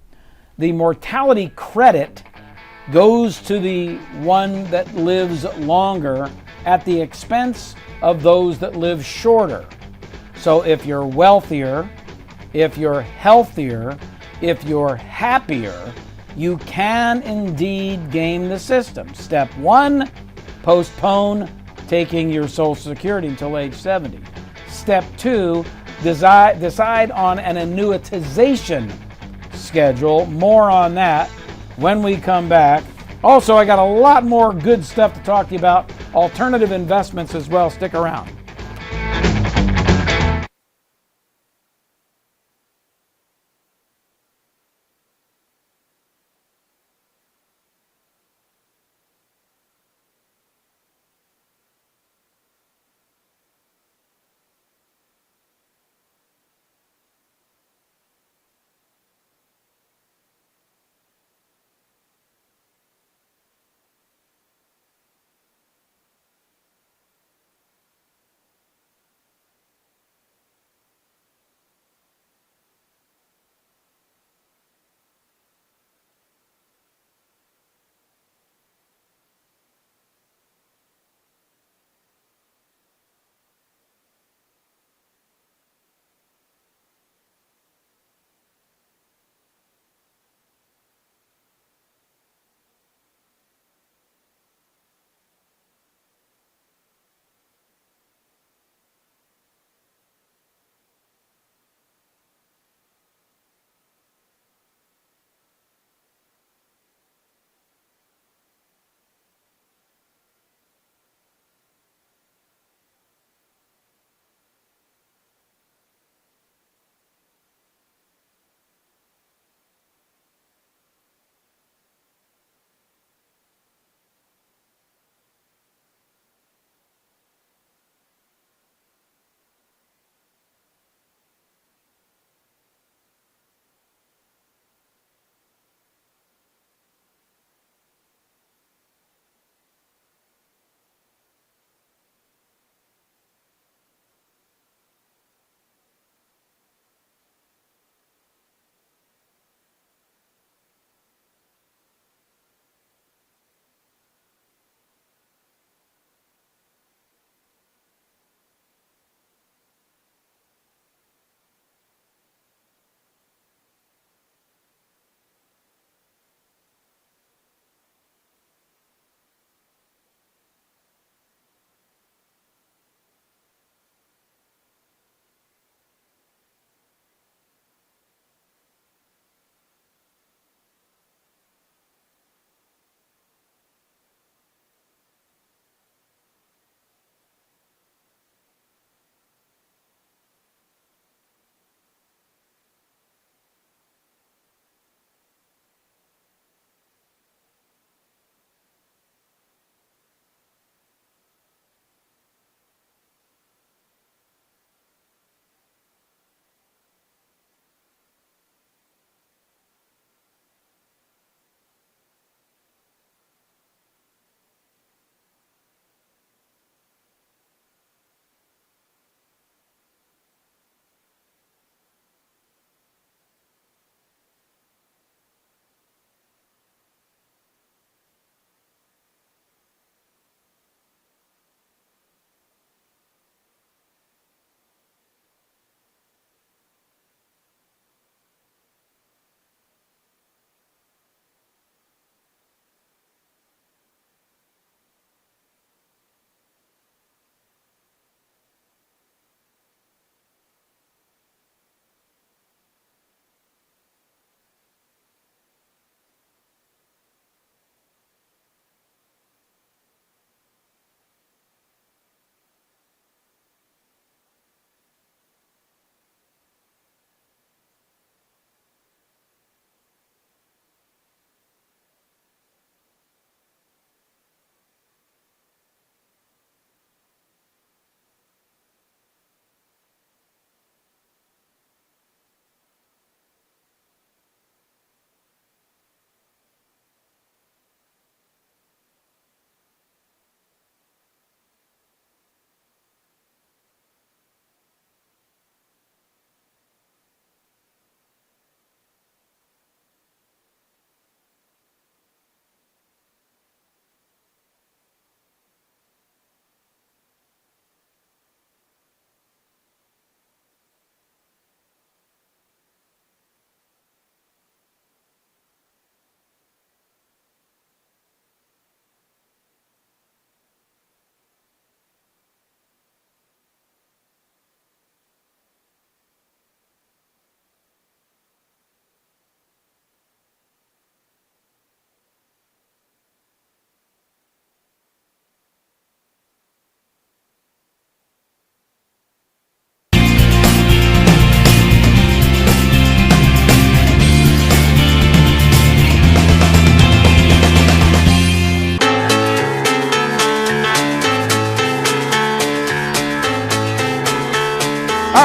The mortality credit goes to the one that lives longer at the expense of those that live shorter. So if you're wealthier, if you're healthier, if you're happier, you can indeed game the system. Step 1, postpone taking your Social Security until age 70. Step 2, decide on an annuitization schedule. More on that when we come back. Also, I got a lot more good stuff to talk to you about, alternative investments as well. Stick around.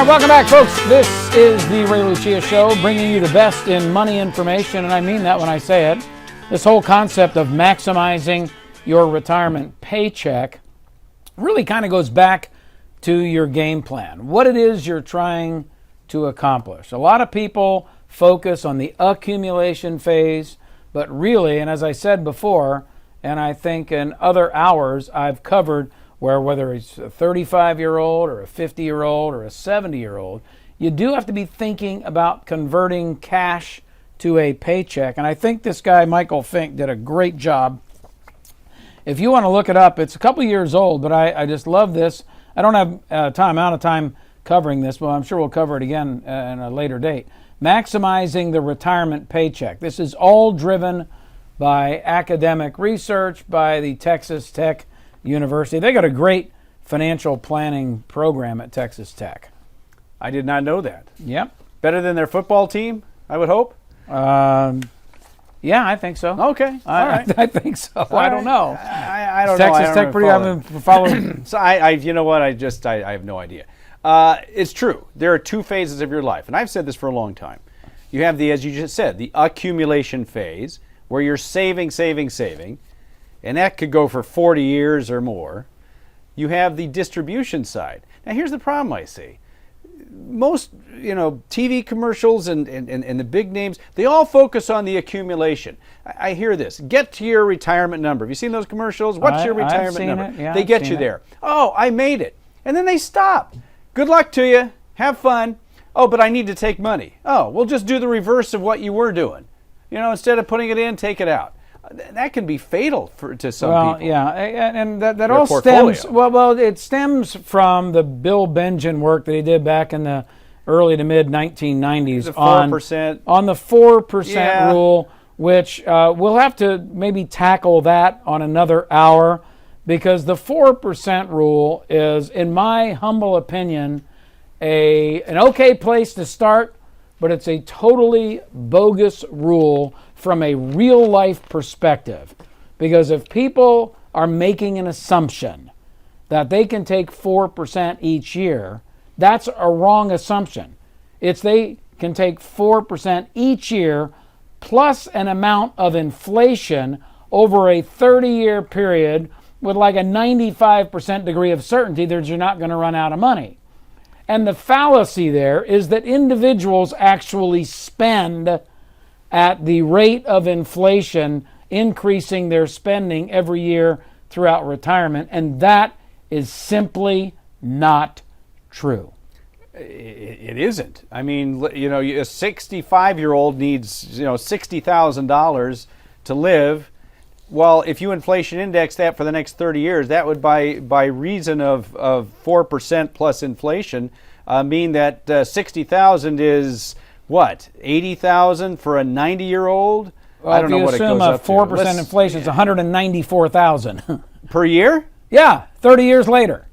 right, welcome back, folks. This is the Ray Lucia Show, bringing you the best in money information, and I mean that when I say it. This whole concept of maximizing your retirement paycheck really kind of goes back to your game plan, what it is you're trying to accomplish. A lot of people focus on the accumulation phase, but really, and as I said before, and I think in other hours I've covered, where whether it's a 35-year-old or a 50-year-old or a 70-year-old, you do have to be thinking about converting cash to a paycheck. And I think this guy, Michael Fink, did a great job. If you want to look it up, it's a couple years old, but I just love this. I don't have out of time covering this, but I'm sure we'll cover it again in a later date. Maximizing the retirement paycheck. This is all driven by academic research by the Texas Tech University. They got a great financial planning program at Texas Tech. I did not know that. Yep. Better than their football team, I would hope? Yeah, I think so. Okay. All right. I think so. I don't know. I don't know. Texas Tech pretty haven't followed. So you know what? I have no idea. It's true. There are two phases of your life, and I've said this for a long time. You have as you just said, the accumulation phase, where you're saving, and that could go for 40 years or more. You have the distribution side. Now, here's the problem I see. Most, TV commercials and the big names, they all focus on the accumulation. I hear this. Get to your retirement number. Have you seen those commercials? What's your retirement number? Yeah, they get you there. Oh, I made it. And then they stop. Good luck to you. Have fun. Oh, but I need to take money. Oh, we'll just do the reverse of what you were doing. Instead of putting it in, take it out. That can be fatal to some people. Well, yeah, and that all stems. Well, it stems from the Bill Benjamin work that he did back in the early to mid 1990s the 4%. On the 4% rule, which we'll have to maybe tackle that on another hour, because the 4% rule is, in my humble opinion, an okay place to start, but it's a totally bogus rule from a real life perspective. Because if people are making an assumption that they can take 4% each year, that's a wrong assumption. It's they can take 4% each year plus an amount of inflation over a 30-year period with like a 95% degree of certainty that you're not going to run out of money. And the fallacy there is that individuals actually spend at the rate of inflation, increasing their spending every year throughout retirement, and that is simply not true. It isn't. I mean, a 65-year-old needs, $60,000 to live. Well, if you inflation index that for the next 30 years, that would, by reason of 4% plus inflation, mean that 60,000 is what? 80,000 for a 90-year-old? Well, I don't know what it goes up to. If you assume a 4% inflation, it's 194,000 per year. Yeah, 30 years later.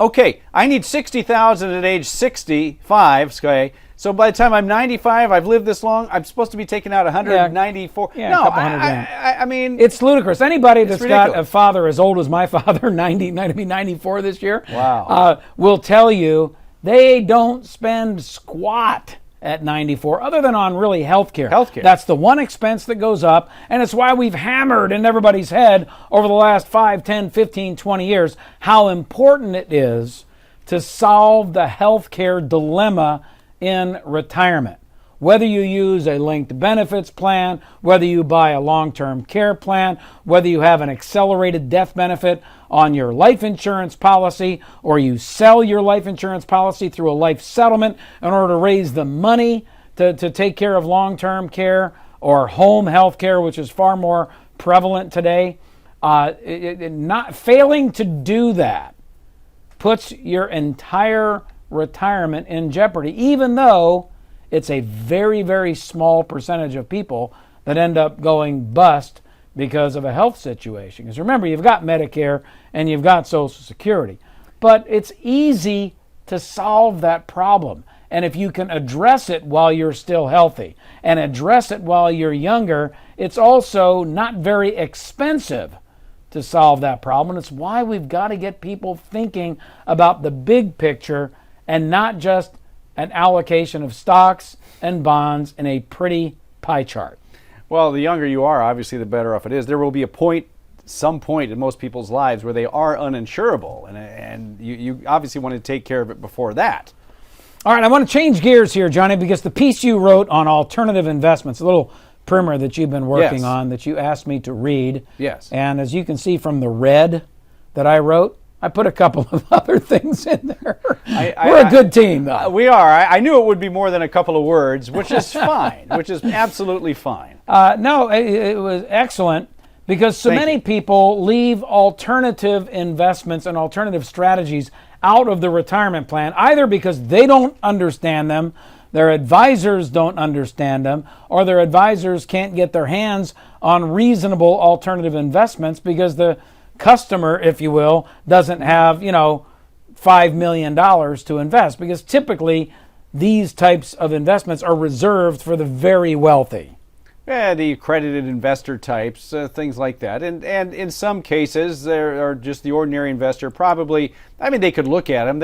Okay, I need 60,000 at age 65. Okay, so by the time I'm 95, I've lived this long. I'm supposed to be taking out 194. Yeah, no, a couple hundred grand. I mean, it's ludicrous. Anybody that's ridiculous. Got a father as old as my father, 94 this year, wow, will tell you they don't spend squat at 94, other than on really healthcare. That's the one expense that goes up, and it's why we've hammered in everybody's head over the last 5, 10, 15, 20 years how important it is to solve the healthcare dilemma in retirement. Whether you use a linked benefits plan, whether you buy a long-term care plan, whether you have an accelerated death benefit on your life insurance policy, or you sell your life insurance policy through a life settlement in order to raise the money to take care of long-term care or home health care, which is far more prevalent today. Not failing to do that puts your entire retirement in jeopardy, even though it's a very, very small percentage of people that end up going bust because of a health situation. Because remember, you've got Medicare and you've got Social Security. But it's easy to solve that problem. And if you can address it while you're still healthy and address it while you're younger, it's also not very expensive to solve that problem. And it's why we've got to get people thinking about the big picture and not just an allocation of stocks and bonds in a pretty pie chart. Well, the younger you are, obviously, the better off it is. There will be some point in most people's lives where they are uninsurable, and you obviously want to take care of it before that. All right, I want to change gears here, Johnny, because the piece you wrote on alternative investments, a little primer that you've been working on that you asked me to read. Yes. And as you can see from the red that I wrote, I put a couple of other things in there. We're a good team, though. We are. I knew it would be more than a couple of words, which is fine, which is absolutely fine. No, it was excellent because so many people leave alternative investments and alternative strategies out of the retirement plan, either because they don't understand them, their advisors don't understand them, or their advisors can't get their hands on reasonable alternative investments because the customer, if you will, doesn't have, $5 million to invest, because typically these types of investments are reserved for the very wealthy. Yeah, the accredited investor types, things like that. And in some cases, there are just the ordinary investor. Probably, they could look at them.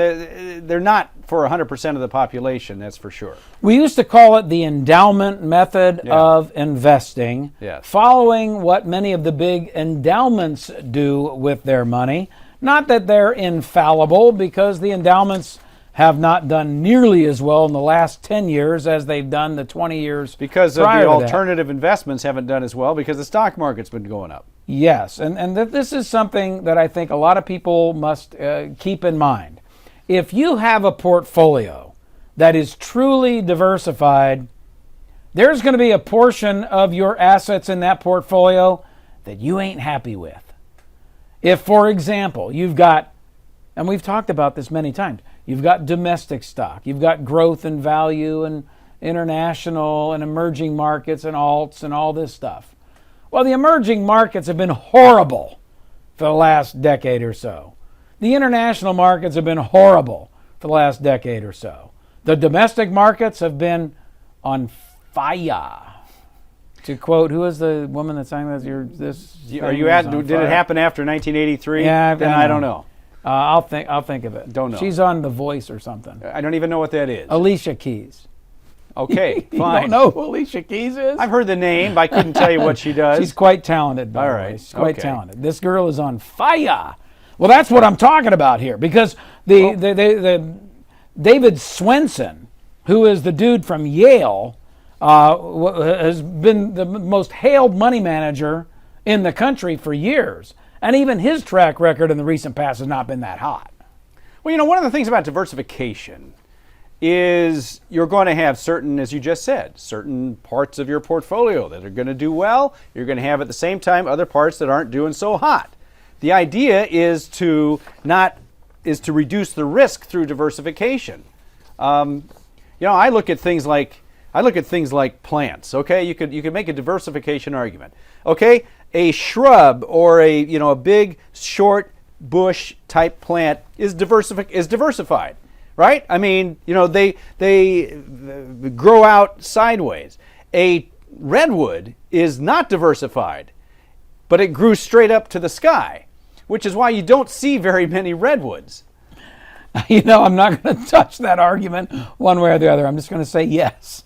They're not for 100% of the population, that's for sure. We used to call it the endowment method of investing, following what many of the big endowments do with their money. Not that they're infallible, because the endowments have not done nearly as well in the last 10 years as they've done the 20 years because of prior the to that. alternative investments haven't done as well because the stock market's been going up. Yes, and this is something that I think a lot of people must keep in mind. If you have a portfolio that is truly diversified, there's going to be a portion of your assets in that portfolio that you ain't happy with. If, for example, you've got, and we've talked about this many times, you've got domestic stock, you've got growth and value and international and emerging markets and alts and all this stuff. Well, the emerging markets have been horrible for the last decade or so. The international markets have been horrible for the last decade or so. The domestic markets have been on fire. To quote, who is the woman that sang this? Are you at? Did it happen after 1983? Yeah, then I don't know. I'll think of it. Don't know. She's on The Voice or something. I don't even know what that is. Alicia Keys. Okay, fine. You don't know who Alicia Keys is? I've heard the name, but I couldn't tell you what she does. She's quite talented, by the way. right. She's quite talented. This girl is on fire. Well, that's what I'm talking about here, because the David Swenson, who is the dude from Yale, has been the most hailed money manager in the country for years. And even his track record in the recent past has not been that hot. Well, one of the things about diversification is you're going to have certain, as you just said, certain parts of your portfolio that are going to do well. You're going to have at the same time other parts that aren't doing so hot. The idea is to reduce the risk through diversification. I look at things like plants. Okay, you could make a diversification argument. Okay, a shrub or a big short bush type plant is diversified, right? They grow out sideways. A redwood is not diversified, but it grew straight up to the sky, which is why you don't see very many redwoods. I'm not going to touch that argument one way or the other. I'm just going to say yes.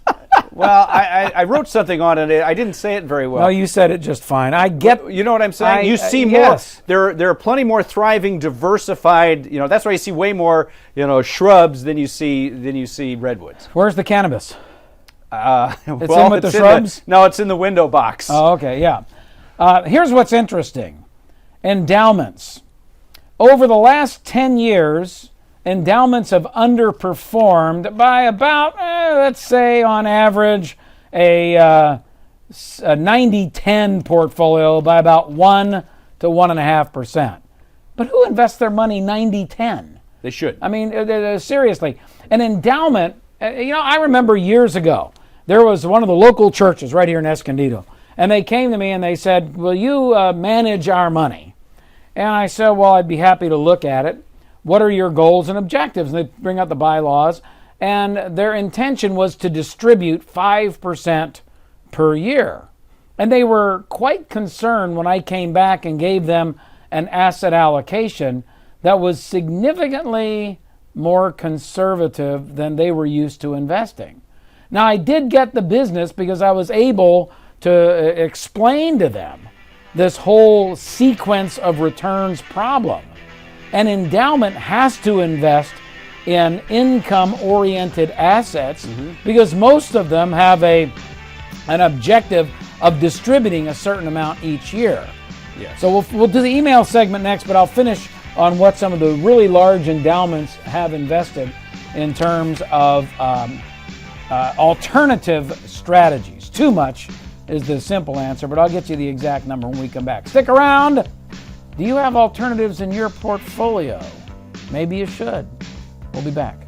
Well, I wrote something on it. I didn't say it very well. No, you said it just fine. I get. You know what I'm saying? You see more. Yes. There are plenty more thriving, diversified. That's why you see way more, shrubs than you see redwoods. Where's the cannabis? It's in with the shrubs? No, it's in the window box. Oh, okay, yeah. Here's what's interesting. Endowments. Over the last 10 years, endowments have underperformed by about, let's say on average, a 90-10 portfolio by about 1 to 1.5%. But who invests their money 90-10? They should. Seriously. An endowment, I remember years ago, there was one of the local churches right here in Escondido, and they came to me and they said, will you manage our money? And I said, well, I'd be happy to look at it. What are your goals and objectives? And they bring out the bylaws, and their intention was to distribute 5% per year. And they were quite concerned when I came back and gave them an asset allocation that was significantly more conservative than they were used to investing. Now, I did get the business because I was able to explain to them this whole sequence of returns problem. An endowment has to invest in income-oriented assets because most of them have an objective of distributing a certain amount each year. Yes. So we'll do the email segment next, but I'll finish on what some of the really large endowments have invested in terms of alternative strategies. Too much is the simple answer, but I'll get you the exact number when we come back. Stick around. Do you have alternatives in your portfolio? Maybe you should. We'll be back.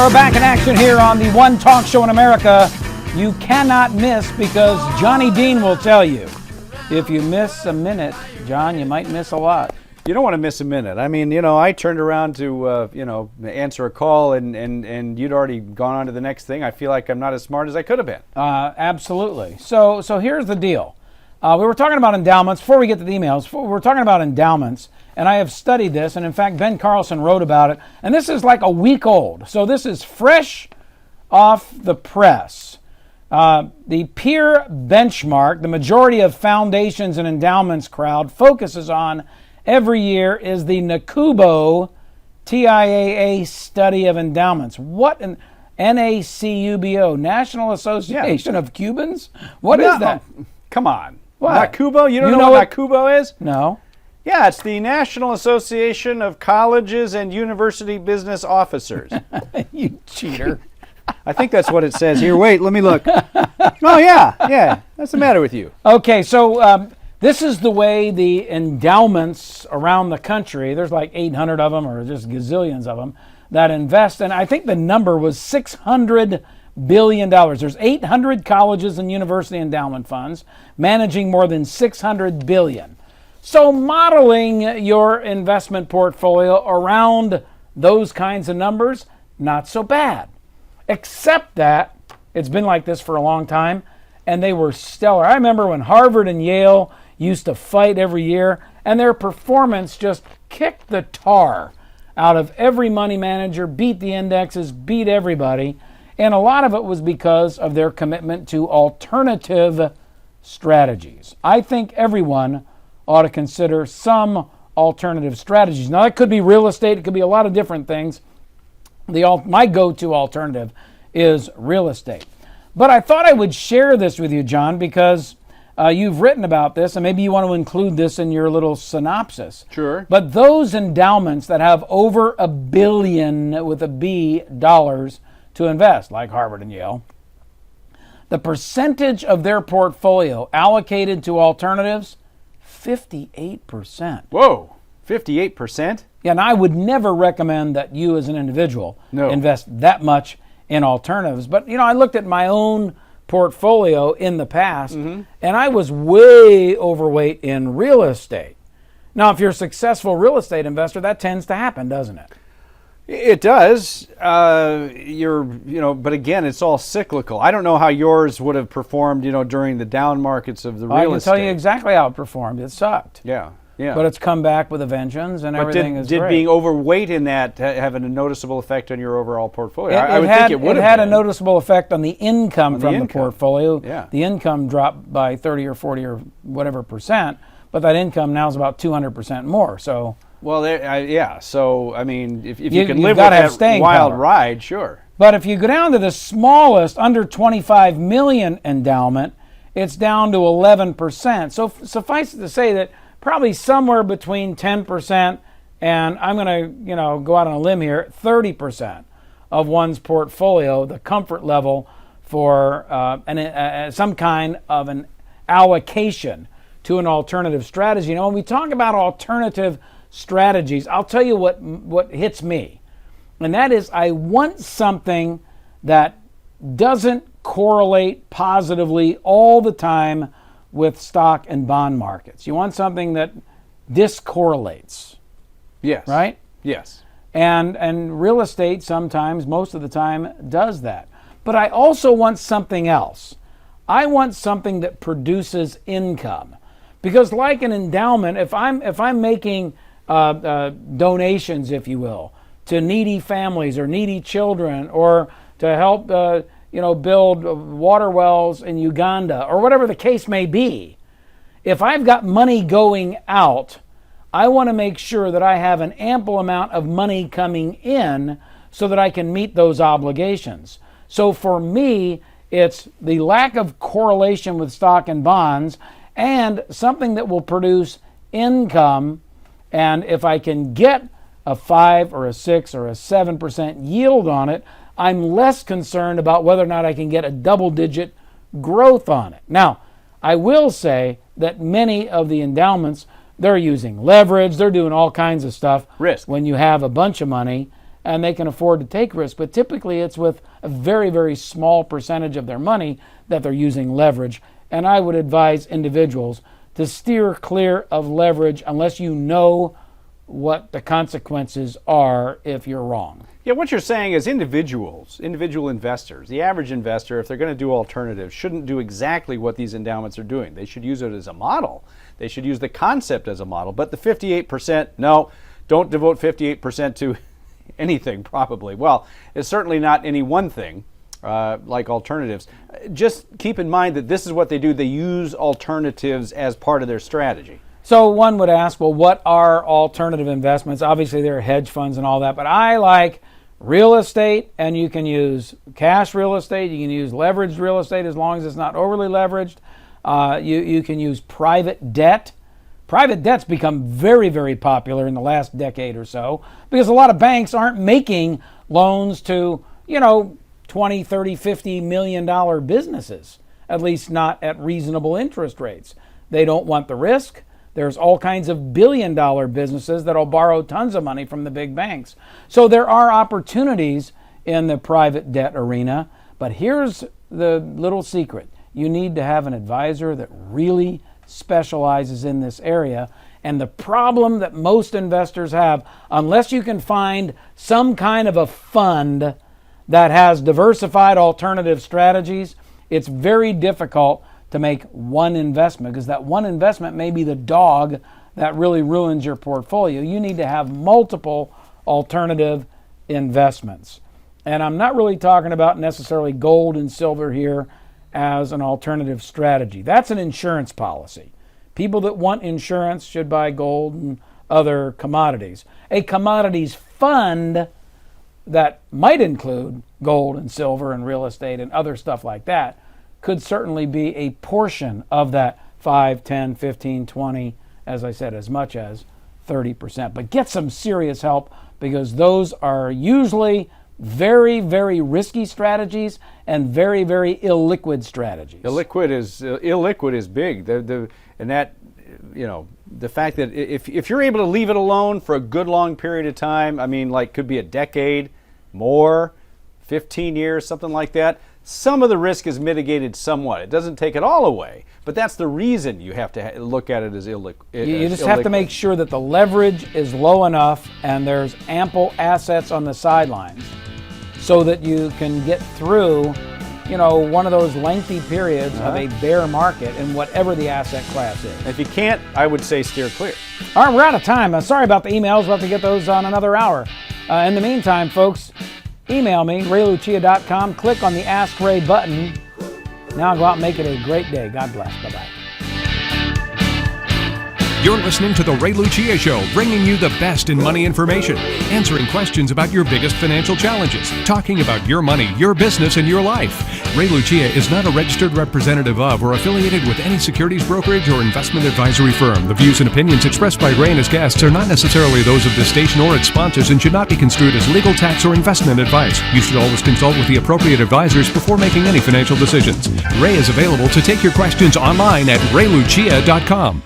We're back in action here on the one talk show in America you cannot miss, because Johnny Dean will tell you, if you miss a minute, John, you might miss a lot. You don't want to miss a minute. I mean, I turned around to, answer a call and you'd already gone on to the next thing. I feel like I'm not as smart as I could have been. Absolutely. So here's the deal. We were talking about endowments. Before we get to the emails, we're talking about endowments, and I have studied this, and in fact, Ben Carlson wrote about it, and this is like a week old. So this is fresh off the press. The peer benchmark, the majority of foundations and endowments crowd focuses on every year, is the NACUBO, TIAA study of endowments. What an NACUBO, National Association of Cubans? What is that? Come on. What? NACUBO? You don't know what NACUBO is? No. Yeah, it's the National Association of Colleges and University Business Officers. You cheater. I think that's what it says here. Wait, let me look. Oh, yeah. What's the matter with you? Okay, so this is the way the endowments around the country, there's like 800 of them or just gazillions of them, that invest, and I think the number was $600 billion. There's 800 colleges and university endowment funds managing more than $600 billion. So modeling your investment portfolio around those kinds of numbers, not so bad. Except that it's been like this for a long time, and they were stellar. I remember when Harvard and Yale used to fight every year, and their performance just kicked the tar out of every money manager, beat the indexes, beat everybody, and a lot of it was because of their commitment to alternative strategies. I think everyone ought to consider some alternative strategies. Now, that could be real estate, it could be a lot of different things. My go-to alternative is real estate. But I thought I would share this with you, John, because you've written about this, and maybe you want to include this in your little synopsis. Sure. But those endowments that have over $1 billion with a B dollars to invest, like Harvard and Yale, the percentage of their portfolio allocated to alternatives, 58%. Whoa, 58%? Yeah, and I would never recommend that you as an individual invest that much in alternatives. But, I looked at my own portfolio in the past, and I was way overweight in real estate. Now, if you're a successful real estate investor, that tends to happen, doesn't it? It does. But again, it's all cyclical. I don't know how yours would have performed, during the down markets of the real estate. I can tell you exactly how it performed. It sucked. Yeah. But it's come back with a vengeance, and everything is great. Did being overweight in that have a noticeable effect on your overall portfolio? I would think it would have. It had a noticeable effect on the income from the portfolio. Yeah. The income dropped by 30 or 40 or whatever percent, but that income now is about 200% more. So. Well, So, I mean, if you can live with that wild ride, sure. But if you go down to the smallest, under 25 million endowment, it's down to 11%. So suffice it to say that probably somewhere between 10% and I'm going to, go out on a limb here, 30% of one's portfolio, the comfort level for some kind of an allocation to an alternative strategy. When we talk about alternative strategies, I'll tell you what hits me, and that is I want something that doesn't correlate positively all the time with stock and bond markets. You want something that discorrelates. Yes. Right? Yes. And real estate sometimes, most of the time, does that. But I also want something else. I want something that produces income. Because like an endowment, if I'm making donations, if you will, to needy families or needy children, or to help build water wells in Uganda, or whatever the case may be, if I've got money going out, I want to make sure that I have an ample amount of money coming in so that I can meet those obligations. So for me, it's the lack of correlation with stock and bonds and something that will produce income. And if I can get a 5 or a 6 or a 7% yield on it, I'm less concerned about whether or not I can get a double-digit growth on it. Now, I will say that many of the endowments, they're using leverage, they're doing all kinds of stuff. Risk. When you have a bunch of money, and they can afford to take risk. But typically it's with a very, very small percentage of their money that they're using leverage. And I would advise individuals to steer clear of leverage unless you know what the consequences are if you're wrong. Yeah, what you're saying is individual investors, the average investor, if they're going to do alternatives, shouldn't do exactly what these endowments are doing. They should use it as a model. They should use the concept as a model. But the 58%, no, don't devote 58% to anything, probably. Well, it's certainly not any one thing like alternatives. Just keep in mind that this is what they do. They use alternatives as part of their strategy. So one would ask, well, what are alternative investments? Obviously, there are hedge funds and all that, but I like real estate, and you can use cash real estate. You can use leveraged real estate as long as it's not overly leveraged. You can use private debt. Private debt's become very, very popular in the last decade or so because a lot of banks aren't making loans to, 20, 30, $50 million businesses, at least not at reasonable interest rates. They don't want the risk. There's all kinds of billion-dollar businesses that'll borrow tons of money from the big banks. So there are opportunities in the private debt arena, but here's the little secret. You need to have an advisor that really specializes in this area. And the problem that most investors have, unless you can find some kind of a fund that has diversified alternative strategies, it's very difficult to make one investment, because that one investment may be the dog that really ruins your portfolio. You need to have multiple alternative investments. And I'm not really talking about necessarily gold and silver here as an alternative strategy. That's an insurance policy. People that want insurance should buy gold and other commodities. A commodities fund that might include gold and silver and real estate and other stuff like that could certainly be a portion of that 5, 10, 15, 20, as I said, as much as 30%. But get some serious help, because those are usually very, very risky strategies and very, very illiquid strategies. Illiquid is big. And that, the fact that if you're able to leave it alone for a good long period of time, I mean, like could be a decade, more, 15 years, something like that, some of the risk is mitigated somewhat. It doesn't take it all away, but that's the reason you have to look at it as illiquid. You just have to make sure that the leverage is low enough and there's ample assets on the sidelines so that you can get through, one of those lengthy periods of a bear market in whatever the asset class is. If you can't, I would say steer clear. All right, we're out of time. Sorry about the emails. We'll have to get those on another hour. In the meantime, folks, email me, raylucia.com. Click on the Ask Ray button. Now go out and make it a great day. God bless. Bye-bye. You're listening to The Ray Lucia Show, bringing you the best in money information, answering questions about your biggest financial challenges, talking about your money, your business, and your life. Ray Lucia is not a registered representative of or affiliated with any securities brokerage or investment advisory firm. The views and opinions expressed by Ray and his guests are not necessarily those of this station or its sponsors and should not be construed as legal, tax, or investment advice. You should always consult with the appropriate advisors before making any financial decisions. Ray is available to take your questions online at raylucia.com.